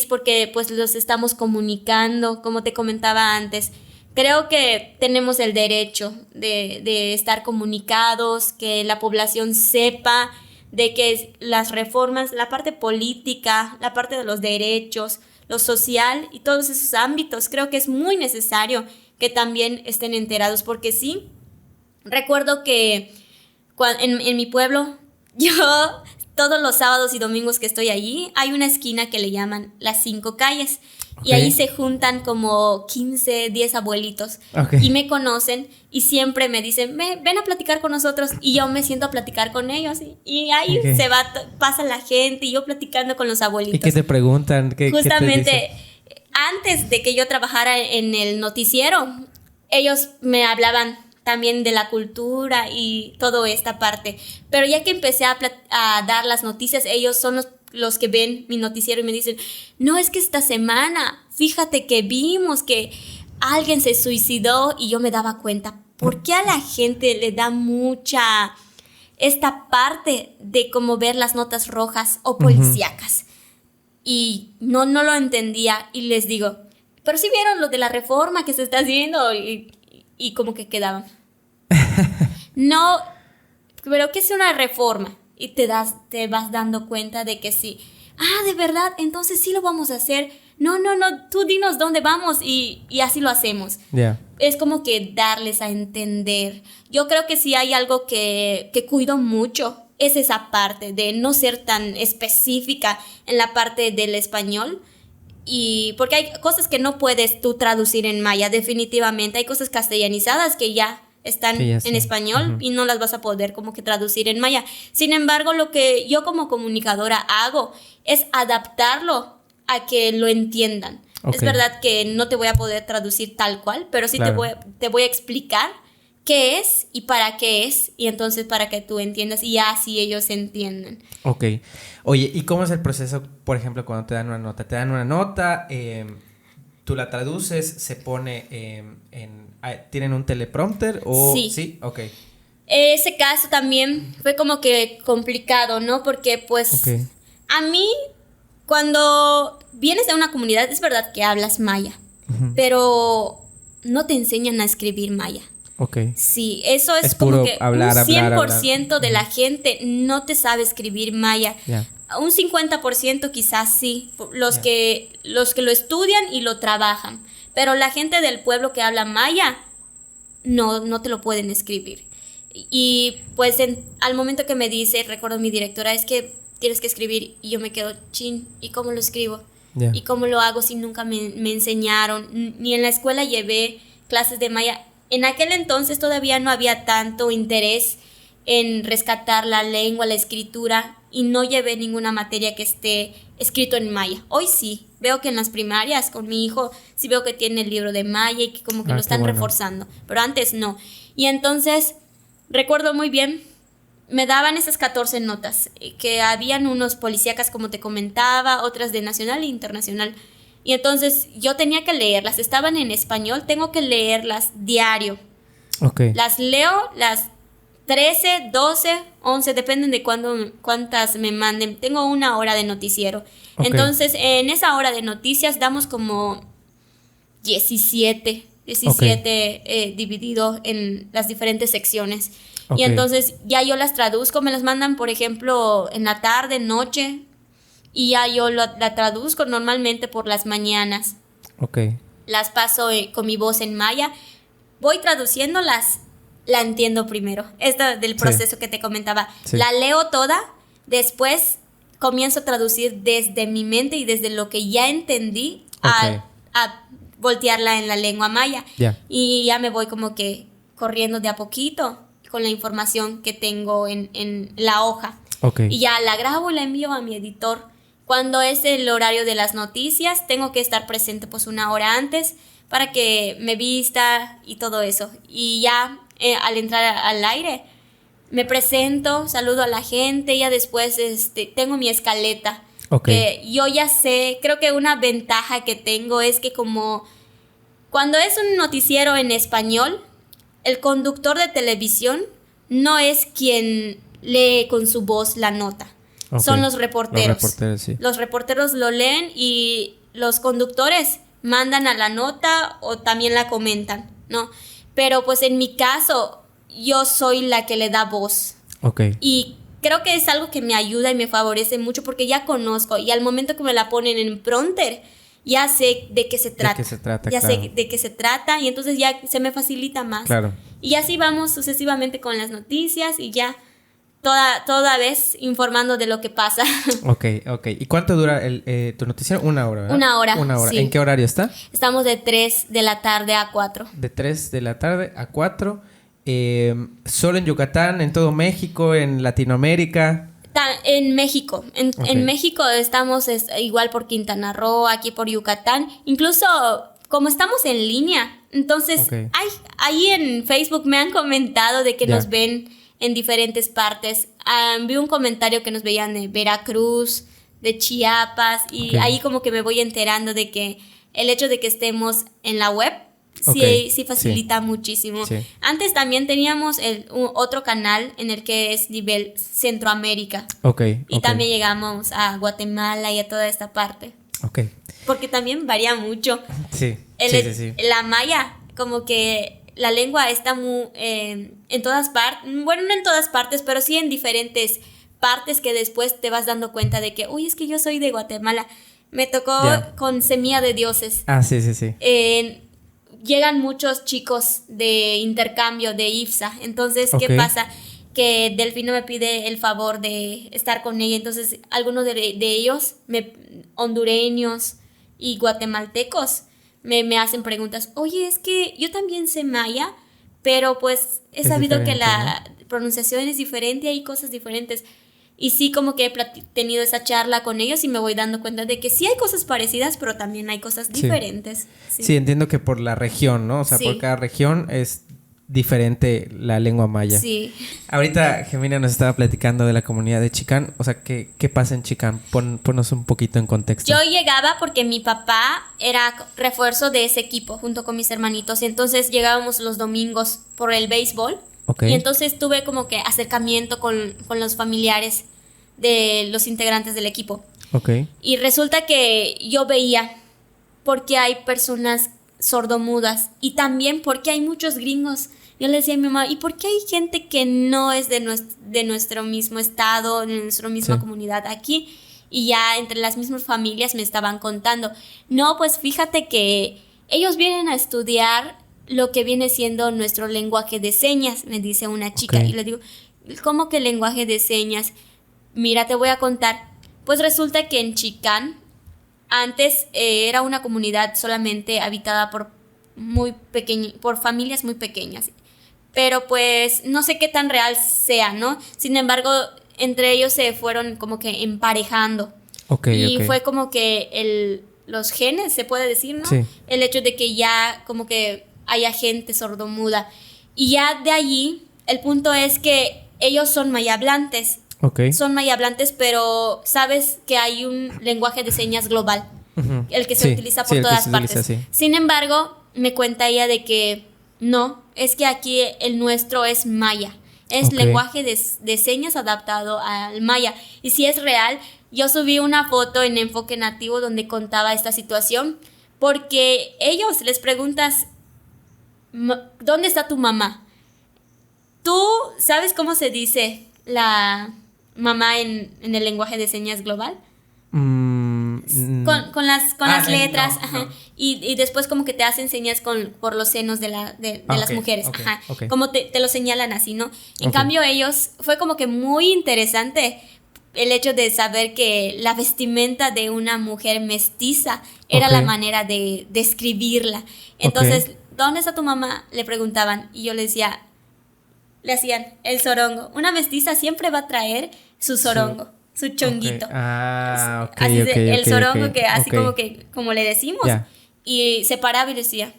porque pues los estamos comunicando, como te comentaba antes. Creo que tenemos el derecho de estar comunicados, que la población sepa de que las reformas, la parte política, la parte de los derechos, lo social y todos esos ámbitos, creo que es muy necesario que también estén enterados, porque sí, recuerdo que en mi pueblo, yo todos los sábados y domingos que estoy allí, hay una esquina que le llaman las 5 calles. Okay. Y ahí se juntan como 15, 10 abuelitos. Okay. Y me conocen y siempre me dicen, ven a platicar con nosotros. Y yo me siento a platicar con ellos. Y ahí Okay. pasa la gente y yo platicando con los abuelitos. ¿Y qué te preguntan? Justamente, ¿qué te dicen? antes de que yo trabajara en el noticiero, ellos me hablaban también de la cultura y toda esta parte. Pero ya que empecé a dar las noticias, ellos son los que ven mi noticiero y me dicen, no, es que esta semana, fíjate que vimos que alguien se suicidó, y yo me daba cuenta, ¿por qué a la gente le da mucha esta parte de como ver las notas rojas o policíacas? Y no lo entendía, y les digo, pero si vieron lo de la reforma que se está haciendo, y como que quedaban. No, pero ¿qué es una reforma? Y te vas dando cuenta de que sí. Ah, ¿de verdad? Entonces sí lo vamos a hacer. No, tú dinos dónde vamos y así lo hacemos. Yeah. Es como que darles a entender. Yo creo que sí hay algo que cuido mucho, es esa parte de no ser tan específica en la parte del español. Y porque hay cosas que no puedes tú traducir en maya, definitivamente. Hay cosas castellanizadas que ya están en español y no las vas a poder como que traducir en maya. Sin embargo, lo que yo como comunicadora hago es adaptarlo a que lo entiendan. Okay. Es verdad que no te voy a poder traducir tal cual, pero sí claro. te voy a explicar qué es y para qué es, y entonces para que tú entiendas y así ellos entienden. Ok. Oye, ¿y cómo es el proceso, por ejemplo, cuando te dan una nota? Te dan una nota, tú la traduces, se pone ¿tienen un teleprompter o...? Sí. Sí, ok. Ese caso también fue como que complicado, ¿no? Porque pues okay. A mí, cuando vienes de una comunidad, es verdad que hablas maya, pero no te enseñan a escribir maya. Okay. Sí, eso es como que hablar, un 100% hablar. De la gente no te sabe escribir maya. Yeah. Un 50% quizás sí, los que lo estudian y lo trabajan. Pero la gente del pueblo que habla maya no te lo pueden escribir. Y pues al momento que me dice, recuerdo mi directora, es que tienes que escribir, y yo me quedo, chin, ¿y cómo lo escribo? Yeah. ¿Y cómo lo hago si nunca me enseñaron? Ni en la escuela llevé clases de maya. En aquel entonces todavía no había tanto interés en rescatar la lengua, la escritura, y no llevé ninguna materia que esté escrito en maya. Hoy sí, veo que en las primarias con mi hijo sí veo que tiene el libro de maya y que como que lo están reforzando, pero antes no. Y entonces recuerdo muy bien, me daban esas 14 notas, que habían unos policíacas como te comentaba, otras de nacional e internacional. Y entonces yo tenía que leerlas, estaban en español, tengo que leerlas diario. Okay. Las leo, las 13, 12, 11, dependen de cuántas me manden. Tengo 1 hora de noticiero. Okay. Entonces, en esa hora de noticias damos como 17 dividido en las diferentes secciones. Ok. Y entonces ya yo las traduzco, me las mandan, por ejemplo, en la tarde, noche, y ya yo la traduzco normalmente por las mañanas. Ok. Las paso con mi voz en maya. Voy traduciéndolas, la entiendo primero. Esto del proceso que te comentaba. Sí. La leo toda, después comienzo a traducir desde mi mente y desde lo que ya entendí Ok. a voltearla en la lengua maya. Ya. Y ya me voy como que corriendo de a poquito con la información que tengo en la hoja. Ok. Y ya la grabo y la envío a mi editor. Cuando es el horario de las noticias, tengo que estar presente pues 1 hora antes para que me vista y todo eso. Y ya al entrar al aire, me presento, saludo a la gente y ya después tengo mi escaleta. Ok. Que yo ya sé, creo que una ventaja que tengo es que como cuando es un noticiero en español, el conductor de televisión no es quien lee con su voz la nota. Ok. Son los reporteros. Los reporteros, sí. Los reporteros lo leen y los conductores mandan a la nota o también la comentan, ¿no? Pero pues en mi caso, yo soy la que le da voz. Ok. Y creo que es algo que me ayuda y me favorece mucho porque ya conozco y al momento que me la ponen en prompter, ya sé de qué se trata. De qué se trata, ya claro. sé de qué se trata y entonces ya se me facilita más. Claro. Y así vamos sucesivamente con las noticias y ya toda vez informando de lo que pasa. Ok. ¿Y cuánto dura tu noticiero? 1 hora, ¿verdad? 1 hora. 1 hora. Sí. ¿En qué horario está? Estamos de 3 de la tarde a 4. De 3 de la tarde a 4. Solo en Yucatán, en todo México, en Latinoamérica. En México. Ok. En México estamos igual por Quintana Roo, aquí por Yucatán. Incluso como estamos en línea, entonces Ok. ahí en Facebook me han comentado de que Ya. nos ven en diferentes partes. Vi un comentario que nos veían de Veracruz, de Chiapas, y Ok. ahí como que me voy enterando de que el hecho de que estemos en la web Ok. sí facilita muchísimo. Sí. Antes también teníamos otro canal en el que es nivel Centroamérica. Ok. Y ok. también llegamos a Guatemala y a toda esta parte. Ok. Porque también varía mucho. Sí. Sí. La maya, como que la lengua está muy en todas partes. Bueno, no en todas partes, pero sí en diferentes partes que después te vas dando cuenta de que, uy, es que yo soy de Guatemala. Me tocó Ya. con Semilla de Dioses. Ah, sí. Llegan muchos chicos de intercambio de IFSA. Entonces, Ok. ¿qué pasa? Que Delfino me pide el favor de estar con ella. Entonces, algunos de ellos, hondureños y guatemaltecos, me hacen preguntas. Oye, es que yo también sé maya, pero pues he Es sabido que diferente, la pronunciación es diferente, hay cosas diferentes. Y sí, como que he tenido esa charla con ellos y me voy dando cuenta de que sí hay cosas parecidas, pero también hay cosas diferentes. Sí, entiendo que por la región, ¿no? O sea, Sí. por cada región es diferente la lengua maya. Sí. Ahorita Gemina nos estaba platicando de la comunidad de Chicán. O sea, ¿qué pasa en Chicán? Ponnos un poquito en contexto. Yo llegaba porque mi papá era refuerzo de ese equipo junto con mis hermanitos. Entonces llegábamos los domingos por el béisbol. Ok. Y entonces tuve como que acercamiento con los familiares de los integrantes del equipo. Ok. Y resulta que yo veía porque hay personas sordomudas y también porque hay muchos gringos. Yo le decía a mi mamá, ¿y por qué hay gente que no es de nuestro mismo estado, de nuestra misma comunidad aquí? Y ya entre las mismas familias me estaban contando. No, pues fíjate que ellos vienen a estudiar lo que viene siendo nuestro lenguaje de señas, me dice una chica. Ok. Y le digo, ¿cómo que lenguaje de señas? Mira, te voy a contar. Pues resulta que en Chicán antes era una comunidad solamente habitada por familias muy pequeñas. Pero pues no sé qué tan real sea, ¿no? Sin embargo, entre ellos se fueron como que emparejando. Ok. Y fue como que los genes, se puede decir, ¿no? Sí. El hecho de que ya como que haya gente sordomuda. Y ya de allí, el punto es que ellos son mayablantes. Ok. Son mayablantes, pero sabes que hay un lenguaje de señas global, Ujú. el que se utiliza por el que todas se partes. utiliza, sí. Sin embargo, me cuenta ella de que no, es que aquí el nuestro es maya. Es Ok. lenguaje de señas adaptado al maya. Y si es real, yo subí una foto en Enfoque Nativo donde contaba esta situación, porque ellos les preguntas, ¿dónde está tu mamá? ¿Tú sabes cómo se dice la mamá en el lenguaje de señas global? Con las letras, no, ajá. No. Y después como que te hacen señas por los senos de las mujeres, ajá. Como te lo señalan así, ¿no? En cambio ellos, fue como que muy interesante el hecho de saber que la vestimenta de una mujer mestiza era la manera de describirla. Entonces, ¿dónde está tu mamá? Le preguntaban y yo le decía, le hacían el zorongo. Una mestiza siempre va a traer su zorongo. Su chonguito. Así el zorongo, que así como le decimos. Yeah. Y se paraba y decía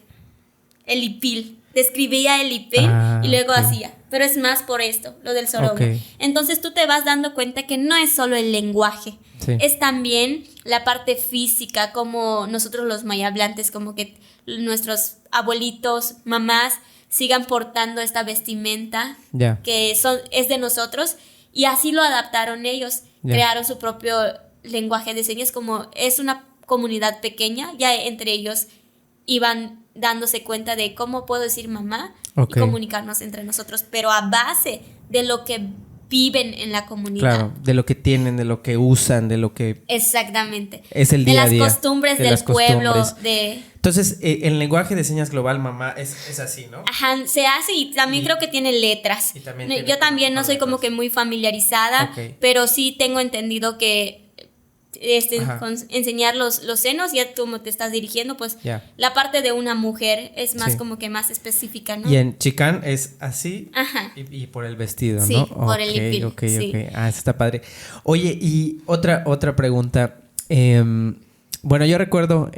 el hipil. Describía el hipil y luego hacía. Pero es más por esto, lo del zorongo. Entonces tú te vas dando cuenta que no es solo el lenguaje. Sí. Es también la parte física, como nosotros los mayablantes, como que nuestros abuelitos, mamás sigan portando esta vestimenta que es de nosotros. Y así lo adaptaron ellos. Crearon su propio lenguaje de señas, como es una comunidad pequeña, ya entre ellos iban dándose cuenta de cómo puedo decir mamá y comunicarnos entre nosotros, pero a base de lo que viven en la comunidad. Claro, de lo que tienen, de lo que usan, de lo que... Exactamente. Es el día a día. De las costumbres del pueblo. Entonces, el lenguaje de señas global, mamá, es así, ¿no? Ajá, se hace y también creo que tiene letras. Yo también no soy como que muy familiarizada, pero sí tengo entendido que con enseñar los senos, ya tú me te estás dirigiendo, pues la parte de una mujer es más como que más específica, ¿no? Y en chicán es así y por el vestido, ¿no? Sí, por el hipil. Sí. Ah, eso está padre. Oye, y otra pregunta. Bueno, yo recuerdo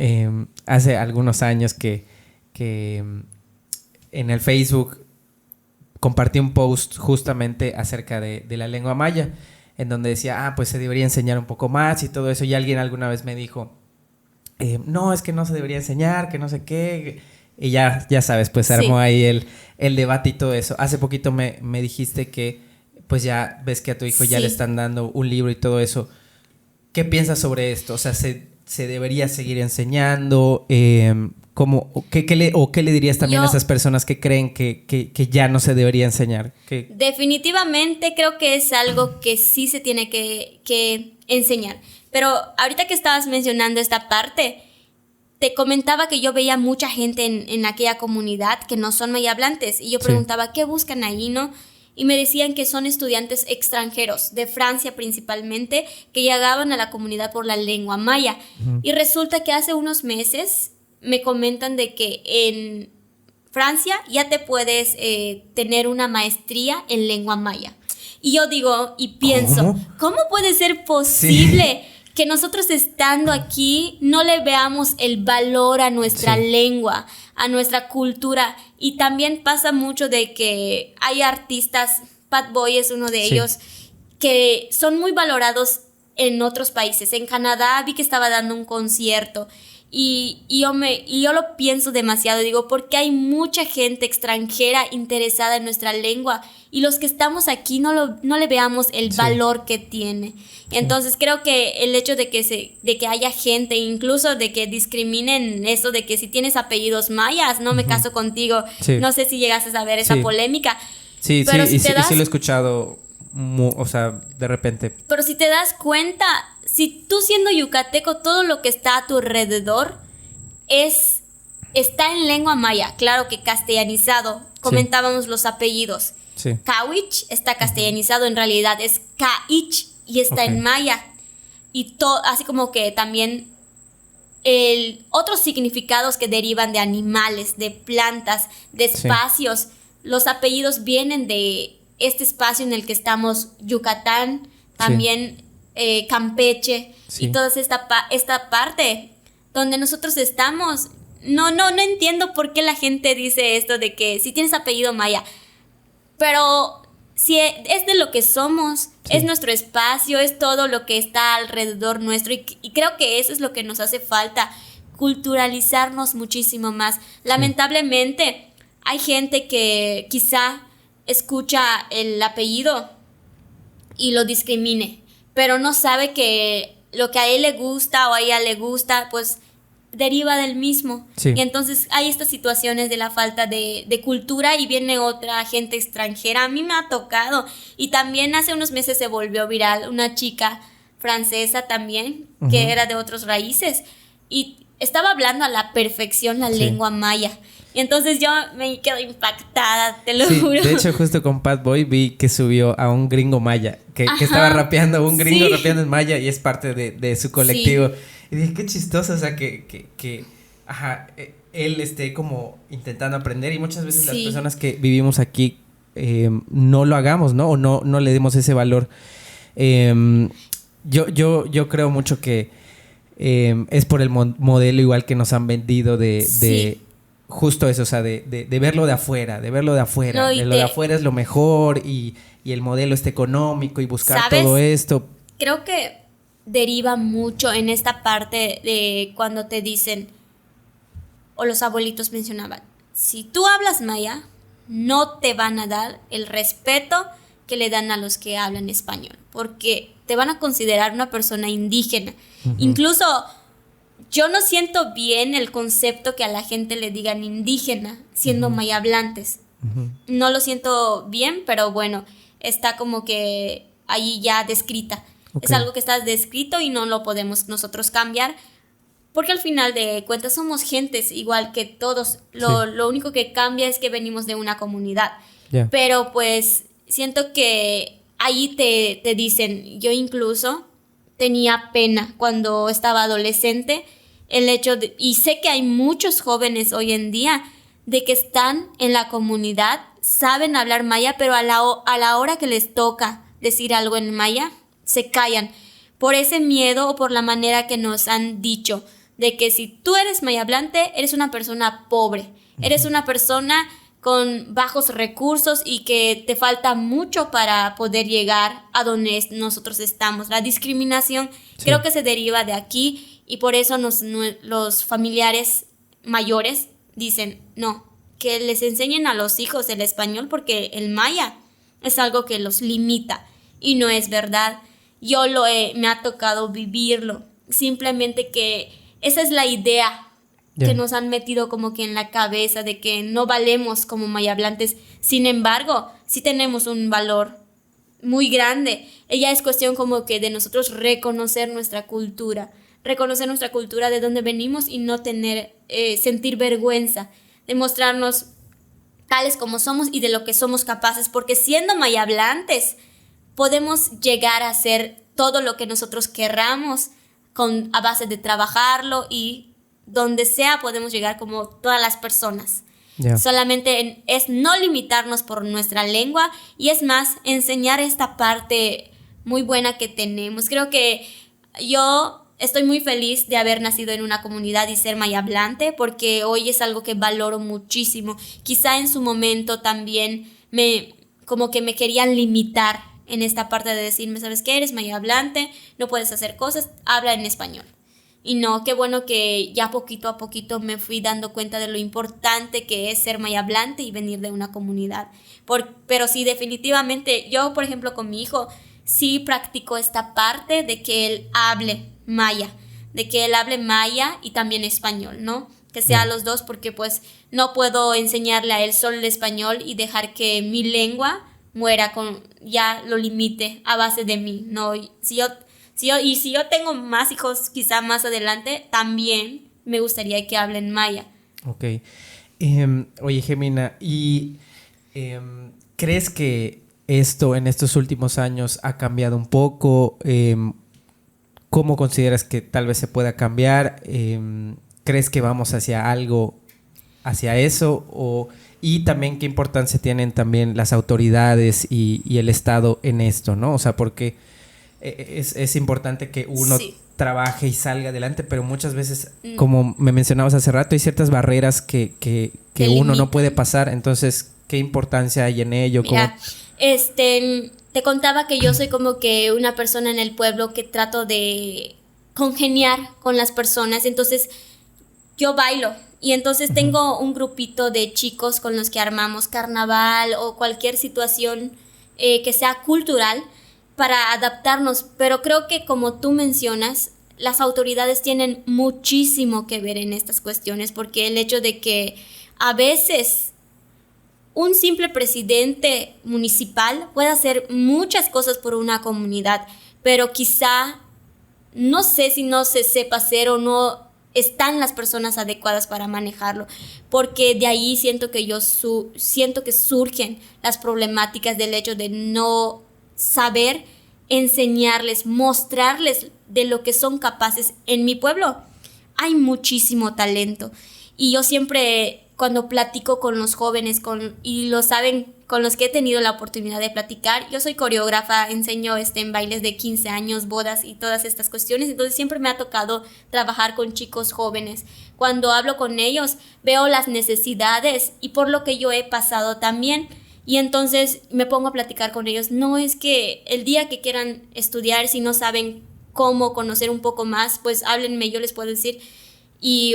hace algunos años que en el Facebook compartí un post justamente acerca de la lengua maya, en donde decía, pues se debería enseñar un poco más y todo eso. Y alguien alguna vez me dijo, no, es que no se debería enseñar, que no sé qué. Y ya sabes, pues se armó ahí el debate y todo eso. Hace poquito me dijiste que pues ya ves que a tu hijo ya le están dando un libro y todo eso. ¿Qué piensas sobre esto? O sea, ¿se debería seguir enseñando? ¿Qué le dirías también a esas personas que creen que ya no se debería enseñar? Definitivamente creo que es algo que sí se tiene que enseñar. Pero ahorita que estabas mencionando esta parte, te comentaba que yo veía mucha gente en aquella comunidad que no son mayablantes. Y yo preguntaba, ¿qué buscan ahí, no? Y me decían que son estudiantes extranjeros, de Francia principalmente, que llegaban a la comunidad por la lengua maya. Y resulta que hace unos meses me comentan de que en Francia ya te puedes tener una maestría en lengua maya. Y yo digo y pienso, ¿cómo puede ser posible que nosotros estando aquí no le veamos el valor a nuestra lengua, a nuestra cultura? Y también pasa mucho de que hay artistas, Pat Boy es uno de ellos, que son muy valorados en otros países. En Canadá vi que estaba dando un concierto y yo lo pienso demasiado. Digo, porque hay mucha gente extranjera interesada en nuestra lengua y los que estamos aquí no le veamos el valor que tiene. Entonces creo que el hecho de que haya gente, incluso de que discriminen esto de que si tienes apellidos mayas, no me caso contigo. No sé si llegaste a ver esa polémica. Sí, pero sí lo he escuchado, o sea, de repente. Pero si te das cuenta, si tú siendo yucateco, todo lo que está a tu alrededor está en lengua maya, claro que castellanizado. Comentábamos los apellidos. Kawich está castellanizado, en realidad es Kaich y está en maya. Y así como que también otros significados que derivan de animales, de plantas, de espacios. Los apellidos vienen de este espacio en el que estamos, Yucatán, también Campeche, y toda esta parte donde nosotros estamos. No entiendo por qué la gente dice esto de que si tienes apellido maya, pero si es de lo que somos, es nuestro espacio, es todo lo que está alrededor nuestro, y creo que eso es lo que nos hace falta, culturalizarnos muchísimo más. Lamentablemente hay gente que quizá escucha el apellido y lo discrimine, pero no sabe que lo que a él le gusta o a ella le gusta, pues deriva del mismo. Sí. Y entonces hay estas situaciones de la falta de cultura y viene otra gente extranjera. A mí me ha tocado. Y también hace unos meses se volvió viral una chica francesa también, que era de otros raíces. Y estaba hablando a la perfección la lengua maya. Y entonces yo me quedo impactada, te lo juro. De hecho, justo con Pat Boy vi que subió a un gringo maya, que estaba rapeando, un gringo rapeando en maya y es parte de su colectivo. Sí. Y dije, qué chistoso, o sea, él esté como intentando aprender y muchas veces las personas que vivimos aquí no lo hagamos, ¿no? O no le demos ese valor. Yo creo mucho que es por el modelo igual que nos han vendido de justo eso, o sea, de verlo de afuera, No, lo de afuera es lo mejor y el modelo económico y buscar, ¿sabes?, todo esto. Creo que deriva mucho en esta parte de cuando te dicen, o los abuelitos mencionaban, si tú hablas maya, no te van a dar el respeto que le dan a los que hablan español, porque te van a considerar una persona indígena. Incluso yo no siento bien el concepto que a la gente le digan indígena siendo maya hablantes. No lo siento bien, pero bueno, está como que ahí ya descrita. Es algo que está descrito y no lo podemos nosotros cambiar, porque al final de cuentas somos gentes igual que todos. Lo único que cambia es que venimos de una comunidad. Pero pues siento que ahí te dicen, yo incluso tenía pena cuando estaba adolescente, el hecho de, y sé que hay muchos jóvenes hoy en día de que están en la comunidad, saben hablar maya, pero a la hora que les toca decir algo en maya, se callan por ese miedo o por la manera que nos han dicho de que si tú eres maya hablante, eres una persona pobre, eres una persona con bajos recursos y que te falta mucho para poder llegar a donde nosotros estamos. La discriminación creo que se deriva de aquí y por eso los familiares mayores dicen, no, que les enseñen a los hijos el español porque el maya es algo que los limita y no es verdad. Me ha tocado vivirlo, simplemente que esa es la idea que nos han metido como que en la cabeza de que no valemos como mayablantes. Sin embargo, sí tenemos un valor muy grande. Ella es cuestión como que de nosotros reconocer nuestra cultura de dónde venimos y no sentir vergüenza, de mostrarnos tales como somos y de lo que somos capaces, porque siendo mayablantes podemos llegar a hacer todo lo que nosotros querramos a base de trabajarlo y donde sea podemos llegar como todas las personas. Solamente es no limitarnos por nuestra lengua y es más, enseñar esta parte muy buena que tenemos. Creo que yo estoy muy feliz de haber nacido en una comunidad y ser mayahablante porque hoy es algo que valoro muchísimo. Quizá en su momento también como que me querían limitar en esta parte de decirme, ¿sabes qué? Eres mayahablante, no puedes hacer cosas, habla en español. Y no, qué bueno que ya poquito a poquito me fui dando cuenta de lo importante que es ser mayahablante y venir de una comunidad. Pero sí, definitivamente, yo, por ejemplo, con mi hijo, sí practico esta parte de que él hable maya, y también español, ¿no? Que sea los dos, porque pues no puedo enseñarle a él solo el español y dejar que mi lengua muera, ya lo limite a base de mí, ¿no? Si yo tengo más hijos quizá más adelante, también me gustaría que hablen maya. Ok. Oye, Gemina, ¿y crees que esto en estos últimos años ha cambiado un poco? ¿Cómo consideras que tal vez se pueda cambiar? ¿Crees que vamos hacia eso? Y también qué importancia tienen también las autoridades y el Estado en esto, ¿no? O sea, porque es importante que uno trabaje y salga adelante, pero muchas veces, como me mencionabas hace rato, hay ciertas barreras que uno no puede pasar. Entonces, ¿qué importancia hay en ello? Mira, te contaba que yo soy como que una persona en el pueblo que trato de congeniar con las personas, entonces yo bailo y entonces tengo un grupito de chicos con los que armamos carnaval o cualquier situación que sea cultural para adaptarnos, pero creo que como tú mencionas, las autoridades tienen muchísimo que ver en estas cuestiones, porque el hecho de que a veces un simple presidente municipal puede hacer muchas cosas por una comunidad, pero quizá no sé si no se sepa hacer o no están las personas adecuadas para manejarlo, porque de ahí siento que siento que surgen las problemáticas del hecho de no saber enseñarles, mostrarles de lo que son capaces. En mi pueblo hay muchísimo talento y yo siempre cuando platico con los jóvenes y lo saben, con los que he tenido la oportunidad de platicar, yo soy coreógrafa, enseño en bailes de 15 años, bodas y todas estas cuestiones, entonces siempre me ha tocado trabajar con chicos jóvenes. Cuando hablo con ellos veo las necesidades y por lo que yo he pasado también, y entonces me pongo a platicar con ellos. No es que el día que quieran estudiar, si no saben cómo conocer un poco más, pues háblenme, yo les puedo decir,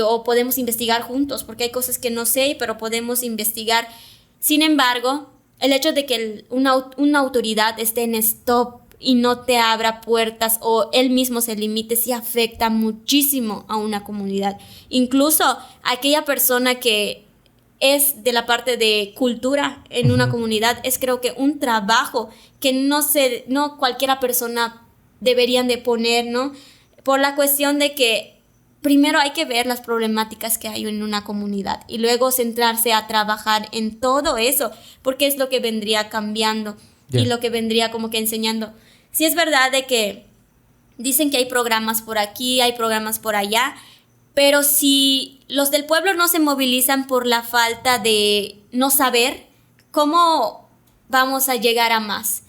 o podemos investigar juntos, porque hay cosas que no sé, pero podemos investigar. Sin embargo, el hecho de que una autoridad esté en stop y no te abra puertas o él mismo se limite, sí afecta muchísimo a una comunidad. Incluso aquella persona que es de la parte de cultura en una comunidad, es creo que un trabajo que no cualquiera persona deberían de poner, ¿no? Por la cuestión de que primero hay que ver las problemáticas que hay en una comunidad y luego centrarse a trabajar en todo eso, porque es lo que vendría cambiando y lo que vendría como que enseñando. Sí es verdad de que dicen que hay programas por aquí, hay programas por allá, pero si los del pueblo no se movilizan por la falta de no saber, ¿cómo vamos a llegar a más?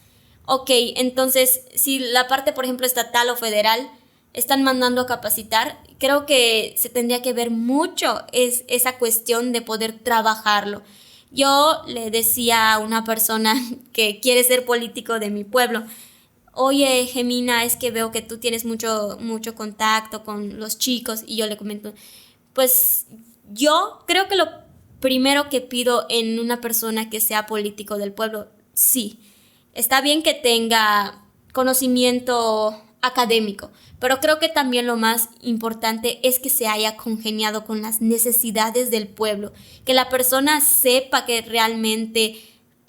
Ok, entonces si la parte, por ejemplo, estatal o federal están mandando a capacitar, creo que se tendría que ver mucho esa cuestión de poder trabajarlo. Yo le decía a una persona que quiere ser político de mi pueblo, oye, Gemina, es que veo que tú tienes mucho contacto con los chicos, y yo le comento, pues yo creo que lo primero que pido en una persona que sea político del pueblo, sí, está bien que tenga conocimiento académico, pero creo que también lo más importante es que se haya congeniado con las necesidades del pueblo, que la persona sepa que realmente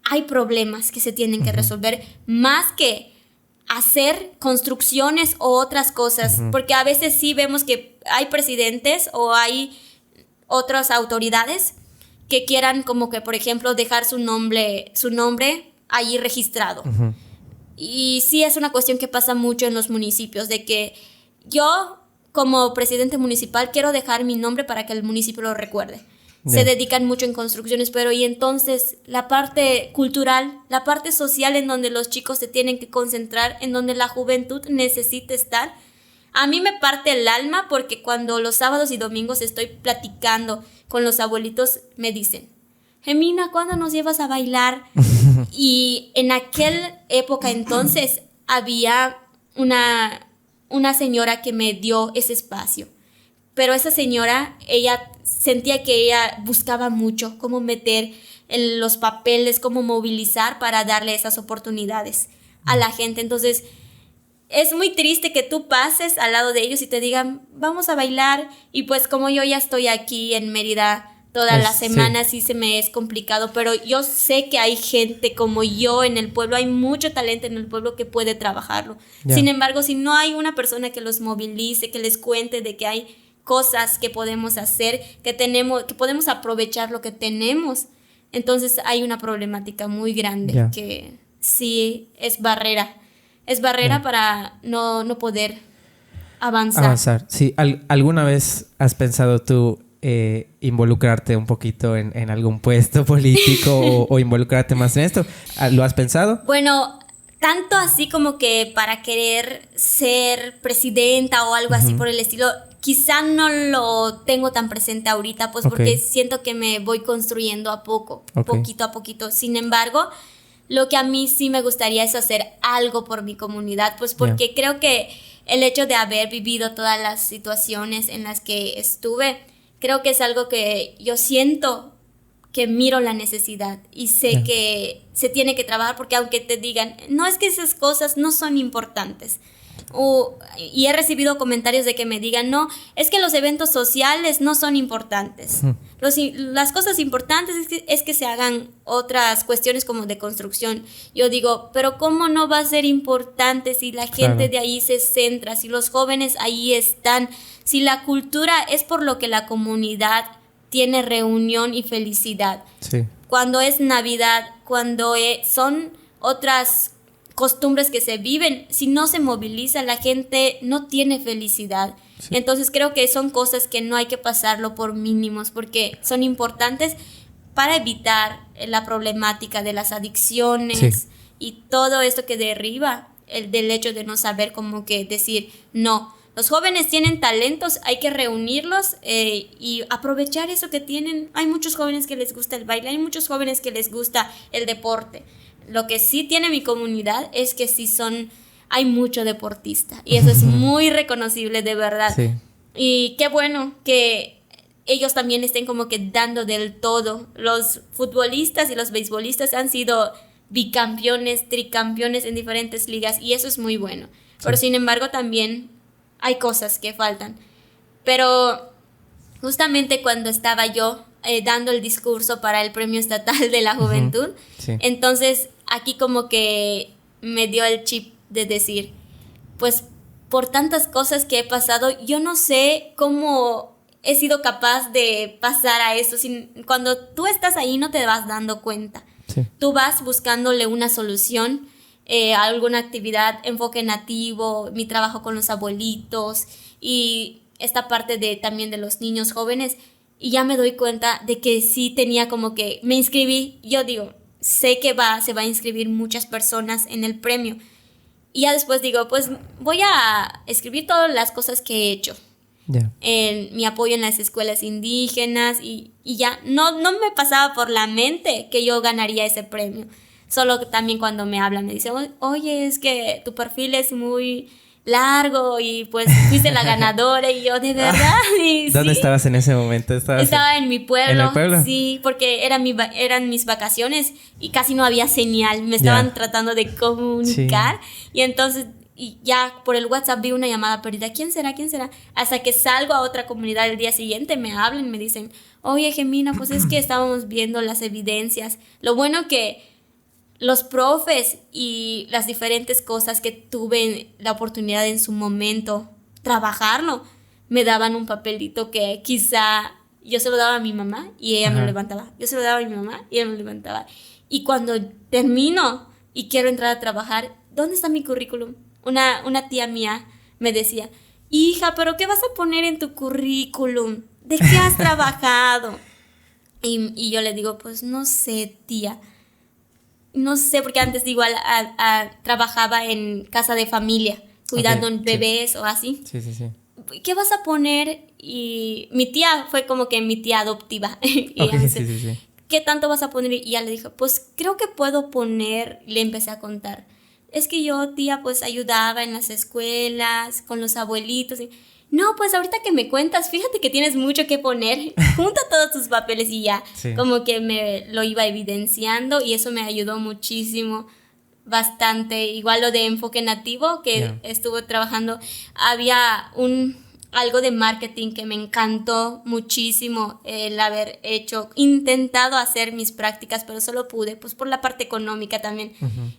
hay problemas que se tienen que resolver, más que hacer construcciones o otras cosas, porque a veces sí vemos que hay presidentes o hay otras autoridades que quieran como que, por ejemplo, dejar su nombre ahí registrado. Y sí es una cuestión que pasa mucho en los municipios, de que yo como presidente municipal quiero dejar mi nombre para que el municipio lo recuerde. Se dedican mucho en construcciones, pero y entonces la parte cultural, la parte social en donde los chicos se tienen que concentrar, en donde la juventud necesita estar. A mí me parte el alma porque cuando los sábados y domingos estoy platicando con los abuelitos, me dicen, Gemina, ¿cuándo nos llevas a bailar? Y en aquella época entonces había una señora que me dio ese espacio. Pero esa señora, ella sentía que ella buscaba mucho cómo meter en los papeles, cómo movilizar para darle esas oportunidades a la gente. Entonces, es muy triste que tú pases al lado de ellos y te digan, vamos a bailar. Y pues como yo ya estoy aquí en Mérida todas las semanas, sí se me es complicado, pero yo sé que hay gente como yo en el pueblo, hay mucho talento en el pueblo que puede trabajarlo. Sin embargo, si no hay una persona que los movilice, que les cuente de que hay cosas que podemos hacer, que podemos aprovechar lo que tenemos, entonces hay una problemática muy grande que sí es barrera para no poder avanzar. Sí, ¿alguna vez has pensado tú involucrarte un poquito en algún puesto político o involucrarte más en esto? ¿Lo has pensado? Bueno, tanto así como que para querer ser presidenta o algo así por el estilo, quizá no lo tengo tan presente ahorita, pues porque siento que me voy construyendo poquito a poquito. Sin embargo, lo que a mí sí me gustaría es hacer algo por mi comunidad, pues porque creo que el hecho de haber vivido todas las situaciones en las que estuve, creo que es algo que yo siento que miro la necesidad y sé que se tiene que trabajar, porque aunque te digan, no, es que esas cosas no son importantes, y he recibido comentarios de que me digan, no, es que los eventos sociales no son importantes. Las cosas importantes es que se hagan otras cuestiones como de construcción. Yo digo, pero ¿cómo no va a ser importante si la gente de ahí se centra, si los jóvenes ahí están, si la cultura es por lo que la comunidad tiene reunión y felicidad? Sí. Cuando es Navidad, cuando son otras costumbres que se viven, si no se moviliza, la gente no tiene felicidad. Sí. Entonces creo que son cosas que no hay que pasarlo por mínimos, porque son importantes para evitar la problemática de las adicciones y todo esto que derriba del hecho de no saber como que decir, no, los jóvenes tienen talentos, hay que reunirlos y aprovechar eso que tienen. Hay muchos jóvenes que les gusta el baile, hay muchos jóvenes que les gusta el deporte. Lo que sí tiene mi comunidad es que hay mucho deportista y eso es muy reconocible, de verdad. Sí. Y qué bueno que ellos también estén como que dando del todo. Los futbolistas y los beisbolistas han sido bicampeones, tricampeones en diferentes ligas y eso es muy bueno. Sí. Pero sin embargo también hay cosas que faltan. Pero justamente cuando estaba yo dando el discurso para el Premio Estatal de la Juventud, entonces aquí como que me dio el chip de decir, pues por tantas cosas que he pasado, yo no sé cómo he sido capaz de pasar a eso. Cuando tú estás ahí no te vas dando cuenta. Sí. Tú vas buscándole una solución a alguna actividad, enfoque nativo, mi trabajo con los abuelitos y esta parte también de los niños jóvenes. Y ya me doy cuenta de que sí tenía como que me inscribí. Yo digo, sé que se va a inscribir muchas personas en el premio. Y ya después digo, pues voy a escribir todas las cosas que he hecho. Mi apoyo en las escuelas indígenas y ya no me pasaba por la mente que yo ganaría ese premio. Solo que también cuando me hablan me dicen, oye, es que tu perfil es muy largo y pues fuiste la ganadora. Y yo, de verdad. Y, ¿dónde estabas en ese momento? Estaba en mi pueblo. ¿En el pueblo? Sí, porque eran mis vacaciones y casi no había señal. Me estaban tratando de comunicar. Sí. Y entonces ya por el WhatsApp vi una llamada perdida. ¿Quién será? Hasta que salgo a otra comunidad el día siguiente, me hablan, me dicen, oye, Gemina, pues es que estábamos viendo las evidencias. Lo bueno que los profes y las diferentes cosas que tuve la oportunidad en su momento trabajarlo, me daban un papelito que quizá yo se lo daba a mi mamá y ella me lo levantaba. Yo se lo daba a mi mamá y ella me lo levantaba. Y cuando termino y quiero entrar a trabajar, ¿dónde está mi currículum? Una tía mía me decía, hija, ¿pero qué vas a poner en tu currículum? ¿De qué has trabajado? Y yo le digo, pues no sé, tía. No sé, porque antes igual trabajaba en casa de familia, cuidando bebés o así. Sí. ¿Qué vas a poner? Y mi tía fue como que mi tía adoptiva. Y sí. ¿Qué tanto vas a poner? Y ella le dijo, pues creo que puedo poner. Le empecé a contar. Es que yo, tía, pues ayudaba en las escuelas, con los abuelitos. No, pues ahorita que me cuentas, fíjate que tienes mucho que poner. Junta todos tus papeles y ya. Sí. Como que me lo iba evidenciando y eso me ayudó muchísimo, bastante. Igual lo de enfoque nativo que estuve trabajando. Había algo de marketing que me encantó muchísimo, el haber intentado hacer mis prácticas, pero solo pude, pues por la parte económica también.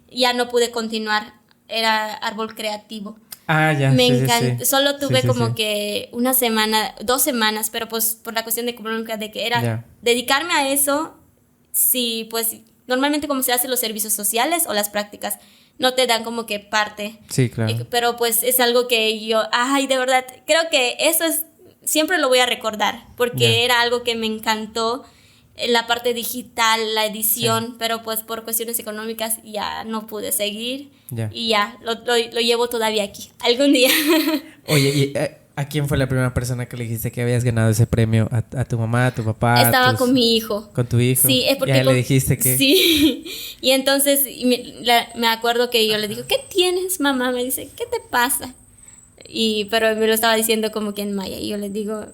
Ya no pude continuar, era árbol creativo. Me encantó. Sí. Solo tuve que 2 semanas, pero pues por la cuestión de económica de que era dedicarme a eso. Sí, pues normalmente como se hacen los servicios sociales o las prácticas, no te dan como que parte. Sí, claro. Pero pues es algo que yo, de verdad, creo que eso siempre lo voy a recordar, porque era algo que me encantó, la parte digital, la edición, pero pues por cuestiones económicas ya no pude seguir y ya, lo llevo todavía aquí, algún día. Oye, ¿y a quién fue la primera persona que le dijiste que habías ganado ese premio? ¿A tu mamá, a tu papá? Estaba con mi hijo. ¿Con tu hijo? Sí, es porque ya le dijiste que... Sí, y entonces me acuerdo que yo le digo, ¿qué tienes, mamá? Me dice, ¿qué te pasa? Pero me lo estaba diciendo como que en maya, y yo le digo,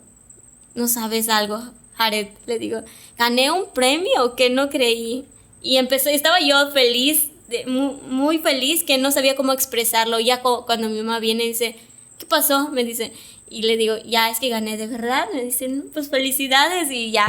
¿no sabes algo, Jared? Le digo, gané un premio que no creí. Y estaba yo feliz muy feliz que no sabía cómo expresarlo. Ya cuando mi mamá viene y dice, ¿qué pasó? Me dice, y le digo, ya es que gané de verdad. Me dicen, pues felicidades. Y ya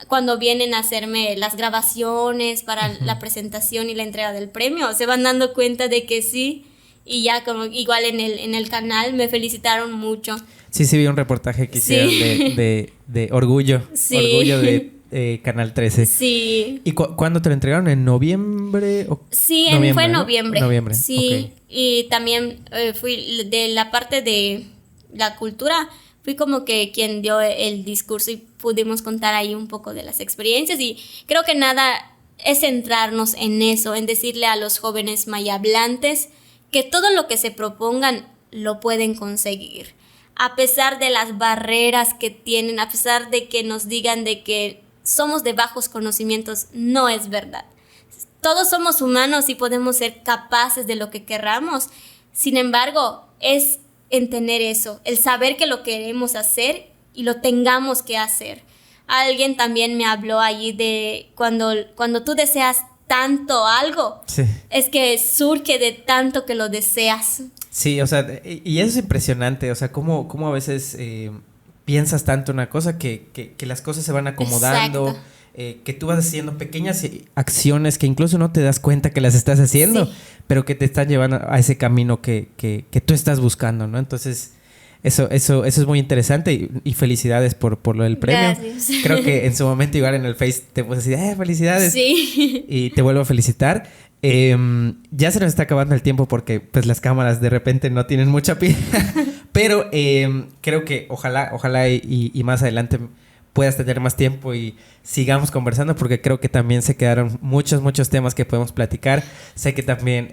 cuando vienen a hacerme las grabaciones para la presentación y la entrega del premio, se van dando cuenta de que sí. Y ya como igual en el canal me felicitaron mucho. Sí, vi un reportaje que hicieron de Orgullo. Sí. Orgullo de Canal 13. Sí. ¿Y cuándo te lo entregaron? ¿En noviembre? Sí, fue en noviembre. ¿No? Noviembre. Sí, okay. Y también fui de la parte de la cultura, fui como que quien dio el discurso y pudimos contar ahí un poco de las experiencias, y creo que nada es centrarnos en eso, en decirle a los jóvenes mayablantes que todo lo que se propongan lo pueden conseguir. A pesar de las barreras que tienen, a pesar de que nos digan de que somos de bajos conocimientos, no es verdad. Todos somos humanos y podemos ser capaces de lo que querramos. Sin embargo, es en tener eso, el saber que lo queremos hacer y lo tengamos que hacer. Alguien también me habló allí de cuando tú deseas tanto algo, sí, es que surge de tanto que lo deseas. Sí, o sea, y eso es impresionante, o sea, cómo a veces piensas tanto una cosa que las cosas se van acomodando, que tú vas haciendo pequeñas acciones que incluso no te das cuenta que las estás haciendo, sí, pero que te están llevando a ese camino que tú estás buscando, ¿no? Entonces, eso es muy interesante y felicidades por lo del premio. Gracias. Creo que en su momento igual en el Face te puse así, felicidades. Sí. Y te vuelvo a felicitar. Ya se nos está acabando el tiempo porque pues las cámaras de repente no tienen mucha pila. Pero creo que ojalá y más adelante puedas tener más tiempo y sigamos conversando, porque creo que también se quedaron muchos temas que podemos platicar. Sé que también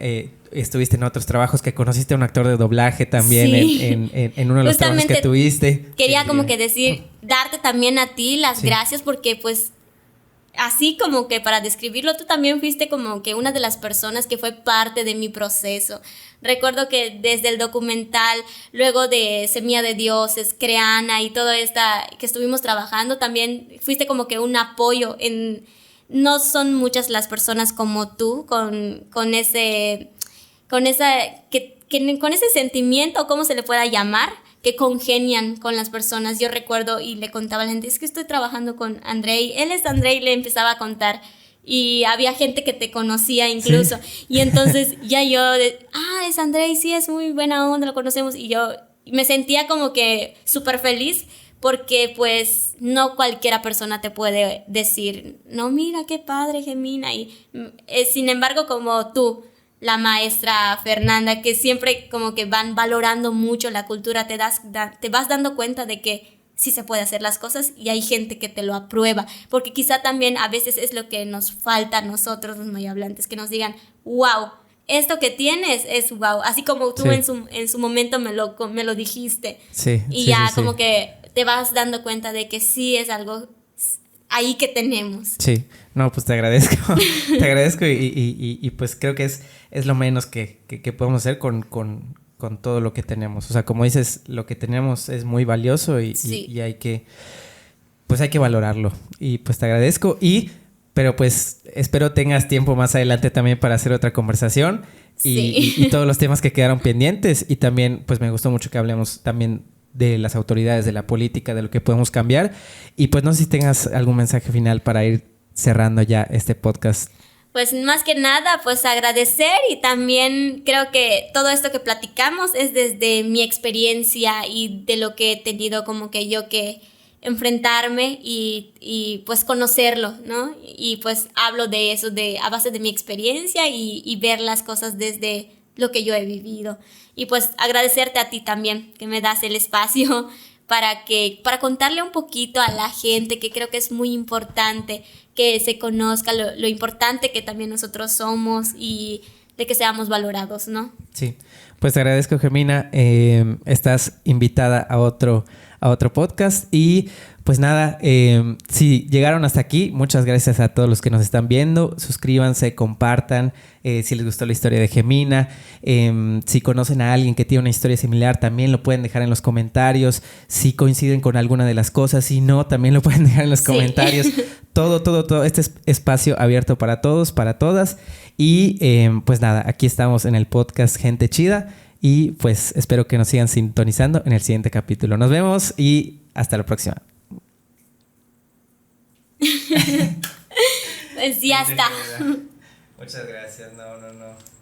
estuviste en otros trabajos, que conociste a un actor de doblaje también, sí, en uno de los trabajos que tuviste. Quería como que darte también a ti las gracias, porque pues así como que para describirlo, tú también fuiste como que una de las personas que fue parte de mi proceso. Recuerdo que desde el documental, luego de Semilla de Dioses, Creana y todo esta que estuvimos trabajando, también fuiste como que un apoyo. No son muchas las personas como tú con ese sentimiento, ¿cómo se le pueda llamar?, que congenian con las personas. Yo recuerdo y le contaba a la gente, es que estoy trabajando con Andrei, él es Andrei, le empezaba a contar, y había gente que te conocía incluso, sí, y entonces ya yo, es Andrei, sí, es muy buena onda, lo conocemos, y yo me sentía como que súper feliz, porque pues no cualquiera persona te puede decir, no, mira qué padre, Gemina, y sin embargo como tú, la maestra Fernanda, que siempre como que van valorando mucho la cultura, te vas dando cuenta de que sí se puede hacer las cosas y hay gente que te lo aprueba, porque quizá también a veces es lo que nos falta a nosotros los mayablantes, que nos digan, wow, esto que tienes es wow, así como tú, sí, en su momento me lo dijiste, sí, y sí, ya sí, como que te vas dando cuenta de que sí es algo ahí que tenemos. Sí, no, pues te agradezco, te agradezco y pues creo que es lo menos que podemos hacer con todo lo que tenemos. O sea, como dices, lo que tenemos es muy valioso sí, y hay que valorarlo. Y pues te agradezco pero pues espero tengas tiempo más adelante también para hacer otra conversación, sí, y todos los temas que quedaron pendientes, y también pues me gustó mucho que hablemos también de las autoridades, de la política, de lo que podemos cambiar. Y pues no sé si tengas algún mensaje final para ir cerrando ya este podcast. Pues más que nada, pues agradecer, y también creo que todo esto que platicamos es desde mi experiencia y de lo que he tenido como que yo que enfrentarme y pues conocerlo, ¿no? Y pues hablo de eso a base de mi experiencia y ver las cosas desde lo que yo he vivido. Y pues agradecerte a ti también, que me das el espacio para contarle un poquito a la gente, que creo que es muy importante que se conozca lo importante que también nosotros somos y de que seamos valorados, ¿no? Sí, pues te agradezco, Gemina. Estás invitada a otro a otro podcast. Y pues nada, si llegaron hasta aquí, muchas gracias a todos los que nos están viendo. Suscríbanse, compartan si les gustó la historia de Gemina. Si conocen a alguien que tiene una historia similar, también lo pueden dejar en los comentarios. Si coinciden con alguna de las cosas, si no, también lo pueden dejar en los comentarios. Todo. Este es espacio abierto para todos, para todas. Y pues nada, aquí estamos en el podcast Gente Chida. Y pues espero que nos sigan sintonizando en el siguiente capítulo. Nos vemos y hasta la próxima. Pues ya está. Muchas gracias. No.